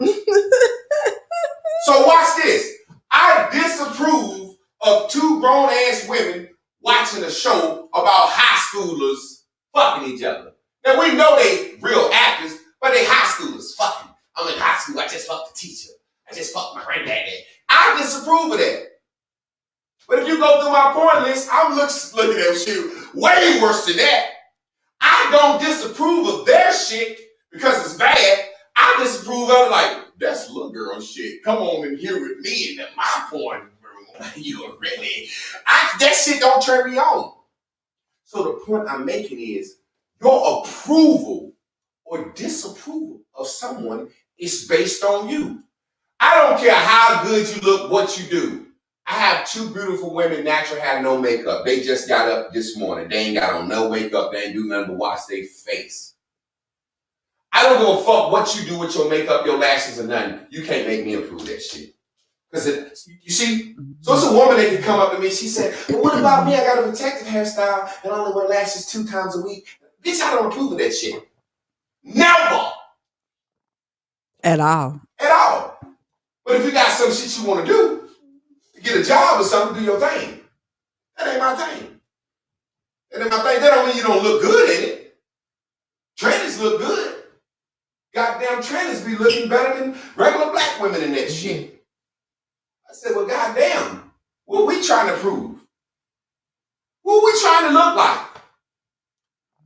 So watch this. I disapprove of two grown-ass women watching a show about high schoolers fucking each other. Now we know they real actors, but they high schoolers fucking. I'm in high school, I just fucked the teacher. I just fucked my granddaddy. I disapprove of that. But if you go through my porn list, I'm looking at shit way worse than that. I don't disapprove of their shit because it's bad. I disapprove of it like, that's little girl shit. Come on in here with me in my porn room. You really? That shit don't turn me on. So the point I'm making is your approval or disapproval of someone is based on you. I don't care how good you look, what you do. I have two beautiful women, natural hair, no makeup. They just got up this morning. They ain't got on no makeup. They ain't do nothing but wash their face. I don't give a fuck what you do with your makeup, your lashes, or nothing. You can't make me approve that shit. Because you see, so it's a woman that can come up to me. She said, well, what about me? I got a protective hairstyle and I only wear lashes 2 times a week. Bitch, I don't approve of that shit. Never. At all. At all. But if you got some shit you want to do, to get a job or something, do your thing. That ain't my thing. That ain't my thing. That don't mean you don't look good in it. Trannies look good. Goddamn trannies be looking better than regular black women in that shit. I said, well, goddamn, what we trying to prove? What we trying to look like?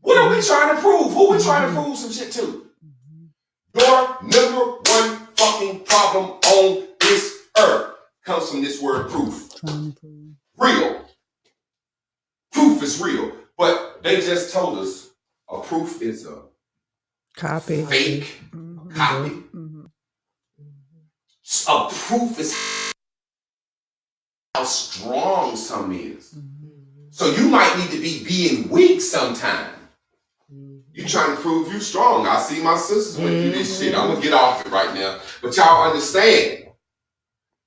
What are we trying to prove? Who we trying to prove some shit to? Your number one fucking problem on this earth comes from this word proof. Real. Proof is real. But they just told us a proof is a copy. Fake copy. A proof is how strong some is. So you might need to be being weak sometime. You trying to prove you strong. I see my sisters went through this shit. I'm gonna get off it right now. But y'all understand.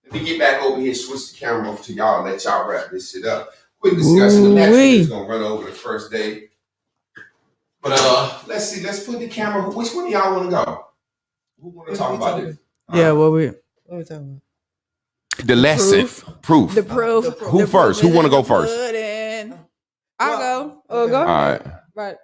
Let me get back over here, switch the camera over to y'all, and let y'all wrap this shit up. Quick discussion. The next one is gonna run over the first day. But let's see. Let's put the camera. Which one of y'all want to go? Who want to talk about this? Yeah, what we talking about? The lesson. Proof. The proof. Who first? Who want to go first? I'll go. Go. All right. Right.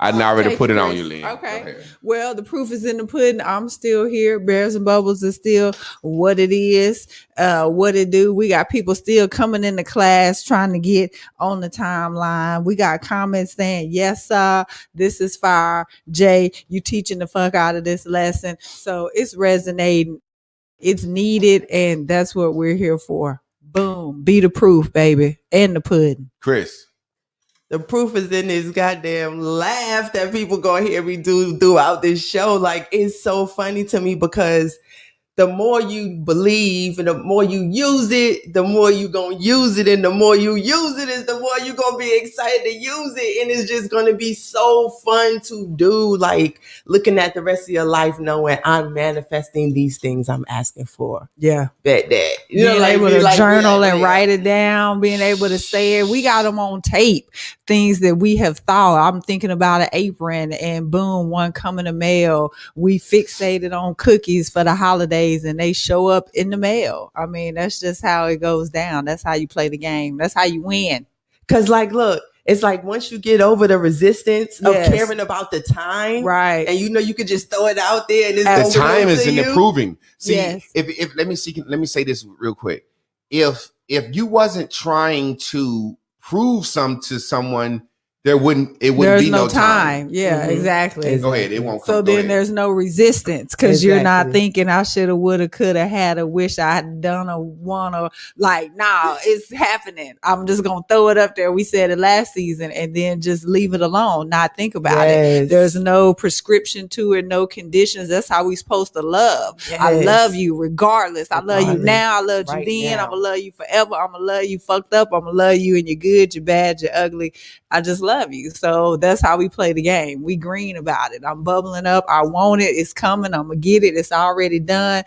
I already put it on you, Lynn. Okay. Well, the proof is in the pudding. I'm still here. Bears and Bubbles is still what it is, what it do. We got people still coming into class trying to get on the timeline. We got comments saying, yes, sir, this is fire. Jay, you teaching the fuck out of this lesson. So it's resonating. It's needed. And that's what we're here for. Boom. Be the proof, baby. And the pudding. Chris. The proof is in this goddamn laugh that people gonna hear me do throughout this show. Like, it's so funny to me because the more you believe and the more you use it, the more you gonna use it. And the more you use it is the more you gonna be excited to use it. And it's just gonna be so fun to do. Like, looking at the rest of your life knowing I'm manifesting these things I'm asking for. Yeah. That. You know, like, able to journal and write it down, being able to say it. We got them on tape. Things that we have thought. I'm thinking about an apron and boom, one coming to mail. We fixated on cookies for the holidays and they show up in the mail. I mean, that's just how it goes down. That's how you play the game. That's how you win. Cause like, look, it's like once you get over the resistance of caring about the time, right? And you know you could just throw it out there, and it's the time is in the proving. See, yes. if let me say this real quick. If you wasn't trying to prove something to someone, there's be no time. Yeah, exactly. Go ahead. It won't come. So then there's no resistance because you're not thinking I shoulda, woulda, coulda, hadda, wish I had done or wanna. Like, nah, it's happening. I'm just gonna throw it up there. We said it last season, and then just leave it alone. Not think about it. There's no prescription to it, no conditions. That's how we supposed to love. I love you regardless. I love you now. I loved you then. I'm gonna love you forever. I'm gonna love you fucked up. I'm gonna love you and you're good, you're bad, you're ugly. I just love love you. So that's how we play the game. We green about it. I'm bubbling up. I want it. It's coming. I'm going to get it. It's already done.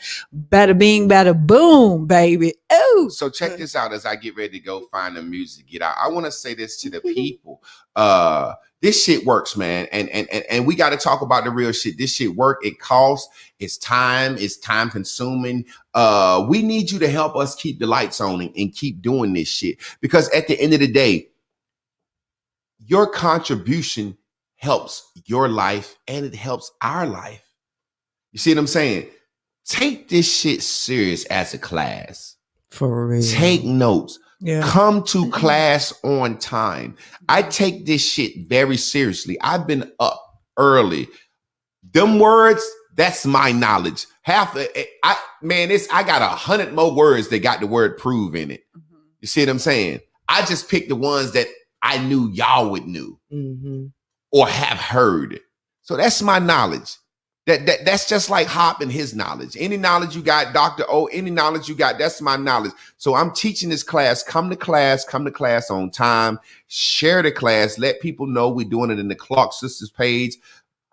Bada bing, bada boom, baby. Ooh. So check this out as I get ready to go find the music, get out. I want to say this to the people. This shit works, man. And we got to talk about the real shit. This shit work. It costs. It's time consuming. We need you to help us keep the lights on and keep doing this shit. Because at the end of the day, your contribution helps your life and it helps our life. You see what I'm saying? Take this shit serious as a class. For real. Take notes. Yeah. Come to class on time. I take this shit very seriously. I've been up early. Them words, that's my knowledge. I got 100 more words that got the word prove in it. Mm-hmm. You see what I'm saying? I just picked the ones that I knew y'all would know or have heard. So that's my knowledge. That's just like Hop and his knowledge. Any knowledge you got, Dr. O, any knowledge you got, that's my knowledge. So I'm teaching this class. Come to class on time. Share the class. Let people know we're doing it in the Clark Sisters page.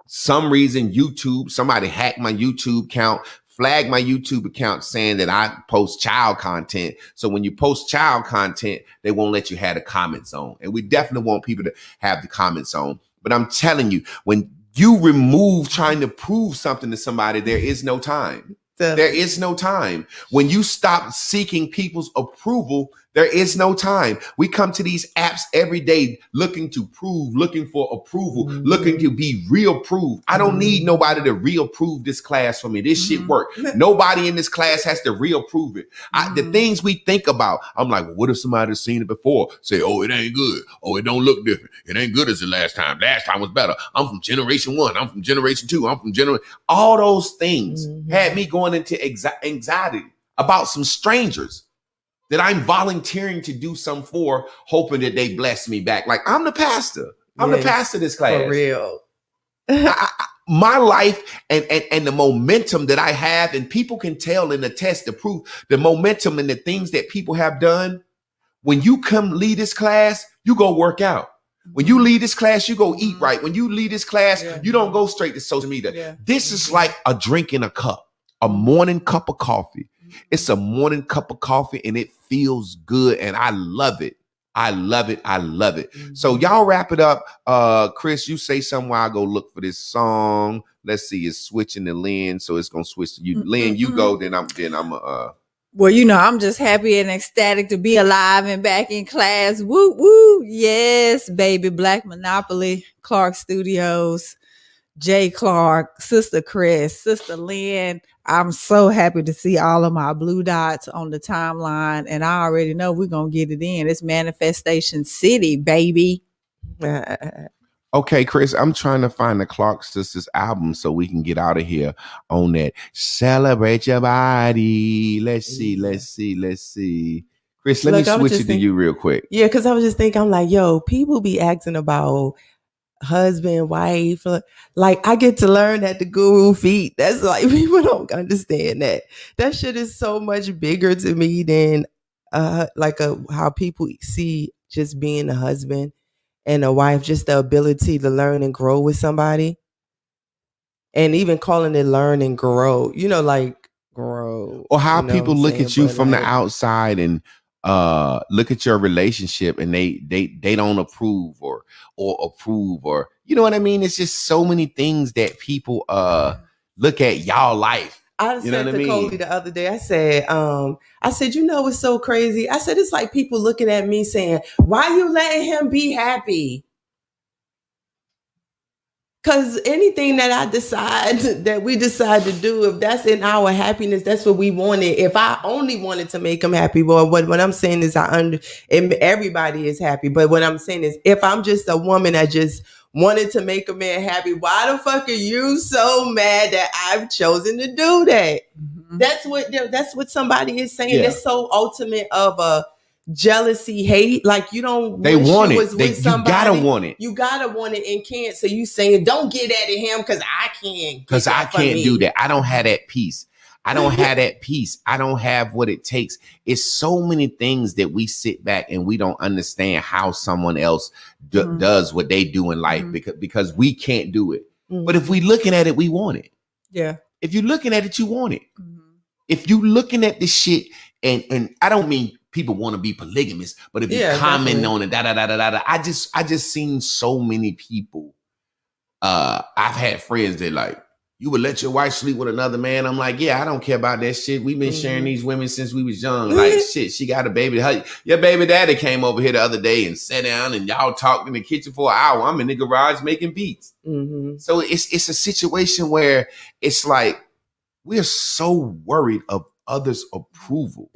Some reason YouTube, somebody hacked my YouTube account, flagged my YouTube account saying that I post child content. So when you post child content, they won't let you have the comment zone. And we definitely want people to have the comment zone. But I'm telling you, when you remove trying to prove something to somebody, there is no time. There is no time. When you stop seeking people's approval, there is no time. We come to these apps every day looking to prove, looking for approval, looking to be real proof. I don't need nobody to real prove this class for me. This shit work. Nobody in this class has to real prove it. The things we think about, I'm like, well, what if somebody has seen it before? Say, oh, it ain't good. Oh, it don't look different. It ain't good as the last time. Last time was better. I'm from generation 1. I'm from generation 2. I'm from generation. All those things had me going into anxiety about some strangers that I'm volunteering to do something for, hoping that they bless me back. Like, I'm the pastor. I'm the pastor of this class. For real. My life and the momentum that I have, and people can tell and attest to proof, the momentum and the things that people have done. When you come lead this class, you go work out. When you lead this class, you go eat right. When you lead this class, you don't go straight to social media. Yeah. This is like a drink in a cup, a morning cup of coffee. It's a morning cup of coffee and it feels good and I love it. I love it. I love it. So y'all wrap it up. Chris, you say something while I go look for this song. Let's see, it's switching to Lynn, so it's gonna switch to you. Lynn, you go, then I'm Well, you know, I'm just happy and ecstatic to be alive and back in class. Woo, woo. Yes, baby. Black Monopoly, Clark Studios, Jay Clark, Sister Chris, Sister Lynn. I'm so happy to see all of my blue dots on the timeline. And I already know we're going to get it in. It's Manifestation City, baby. Okay, Chris, I'm trying to find the Clark Sisters album so we can get out of here on that. Celebrate your body. Let's see. Chris, let me switch it to you real quick. Yeah, because I was just thinking, I'm like, yo, people be asking about husband, wife. Like, I get to learn at the Guru feet. That's like, people don't understand that. That shit is so much bigger to me than how people see just being a husband and a wife, just the ability to learn and grow with somebody. And even calling it learn and grow, like grow. Or how people look at you from the outside and look at your relationship and they don't approve or approve, or you know what I mean? It's just so many things that people look at y'all life. I said to Coley the other day, I said, it's so crazy. I said, it's like people looking at me saying, why you letting him be happy? Because anything that we decide to do, if that's in our happiness, that's what we wanted. If I only wanted to make him happy, well, what I'm saying is everybody is happy. But what I'm saying is, if I'm just a woman that just wanted to make a man happy, why the fuck are you so mad that I've chosen to do that? Mm-hmm. That's what somebody is saying. Yeah. It's so ultimate of a jealousy, hate. Like, you don't. They want it. You gotta want it. You gotta want it and can't. So you saying, don't get at him because I can't. Because I can't do that. I don't have that peace. I don't have that peace. I don't have what it takes. It's so many things that we sit back and we don't understand how someone else does what they do in life because we can't do it. But if we looking at it, we want it. Yeah. If you're looking at it, you want it. If you looking at this shit, and I don't mean people want to be polygamous, but if you comment on it, I just seen so many people. I've had friends that like, you would let your wife sleep with another man. I'm like, yeah, I don't care about that shit. We've been sharing these women since we was young. Like, shit, she got a baby. Your baby daddy came over here the other day and sat down and y'all talked in the kitchen for an hour. I'm in the garage making beats. So it's a situation where it's like, we're so worried of others' approval.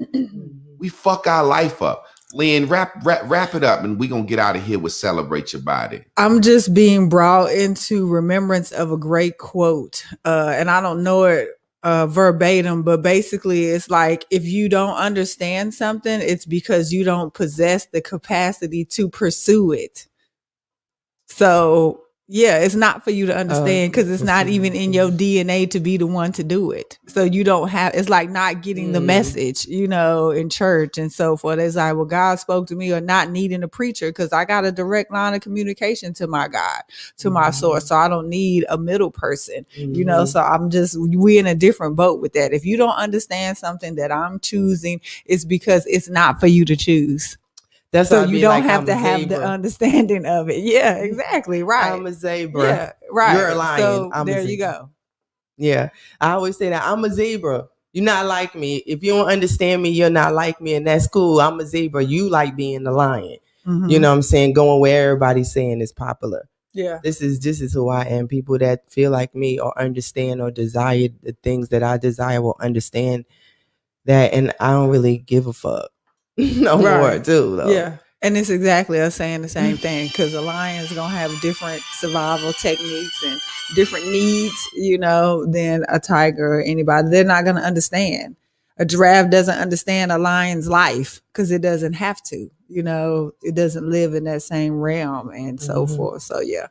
We fuck our life up. Lynn, wrap it up, and we're going to get out of here with Celebrate Your Body. I'm just being brought into remembrance of a great quote, and I don't know it verbatim, but basically it's like, if you don't understand something, it's because you don't possess the capacity to pursue it. So yeah, it's not for you to understand because it's not even in your DNA to be the one to do it. So you don't have, it's like not getting the message, you know, in church and so forth. It's like, well, God spoke to me, or not needing a preacher because I got a direct line of communication to my God, to my source. So I don't need a middle person, you know, so we're in a different boat with that. If you don't understand something that I'm choosing, it's because it's not for you to choose. That's so you don't have to have the understanding of it. Yeah, exactly. Right. I'm a zebra. Yeah, right. You're a lion. So I'm there a you go. Yeah. I always say that I'm a zebra. You're not like me. If you don't understand me, you're not like me. And that's cool. I'm a zebra. You like being the lion. You know what I'm saying? Going where everybody's saying is popular. Yeah. This is who I am. People that feel like me or understand or desire the things that I desire will understand that. And I don't really give a fuck. More too, though. Yeah. And it's exactly us saying the same thing, because a lion is going to have different survival techniques and different needs, you know, than a tiger or anybody. They're not going to understand. A giraffe doesn't understand a lion's life because it doesn't have to, you know, it doesn't live in that same realm and so forth. So, yeah.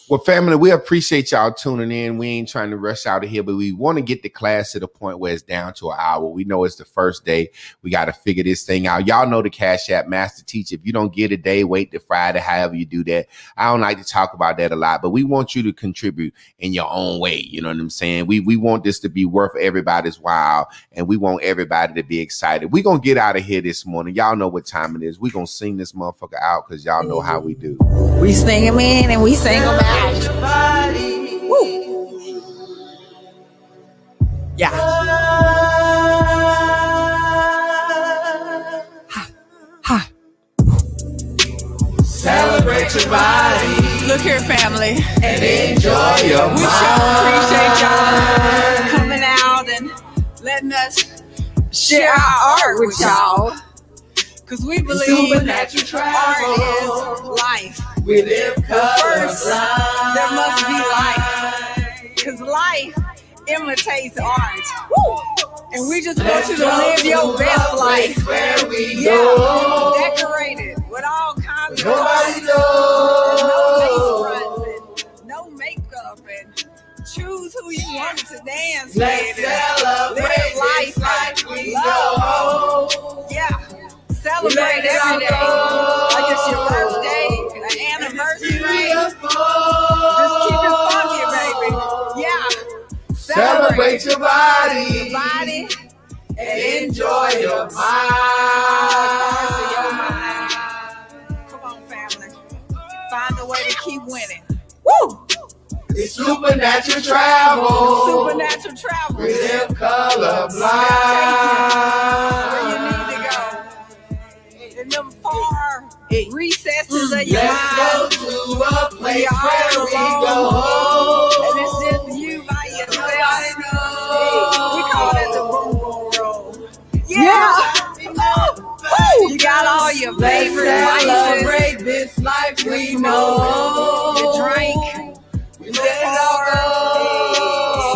Well, family, we appreciate y'all tuning in. We ain't trying to rush out of here, but we want to get the class to the point where it's down to an hour. We know it's the first day. We got to figure this thing out. Y'all know the Cash App Master Teacher. If you don't get a day, wait till Friday, however you do that. I don't like to talk about that a lot, but we want you to contribute in your own way. You know what I'm saying? We want this to be worth everybody's while, and we want everybody to be excited. We're going to get out of here this morning. Y'all know what time it is. We're going to sing this motherfucker out because y'all know how we do. We sing them in and we sing them out. Woo. Yeah. Ha. Celebrate your body. Look here, family. And enjoy your We sure appreciate y'all coming out and letting us share our art with y'all. Because we believe that art is life. We live First, there must be life. Because life imitates art. Woo! And we just want you to live your best life. Where we go. Decorated with all kinds of Nobody colors. knows. No lace fronts and no makeup. And choose who you want to dance Let's with. celebrate Live life like we love. know. Yeah. Celebrate every day. Like it's your birthday, an anniversary. Just keep it funky, baby. Yeah. Celebrate your body. Body. And enjoy your mind. Come on, family. Find a way to keep winning. Woo! It's supernatural travel. Supernatural travel. We live colorblind. Where you need to go. In them far recesses of your Let's mind. go to a place We where all we go home. And it's just you by yourself. We call that the boom boom roll. Yeah. You got all your favorite Let's vices. celebrate this life we know. You drink. We let it all go.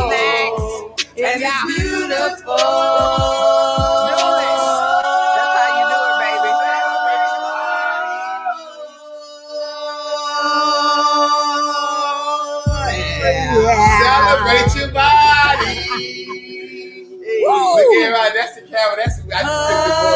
Snacks. And Yeah. it's beautiful. That's how you do it, baby. Celebrate your body. Woo! right. That's the camera. I just took the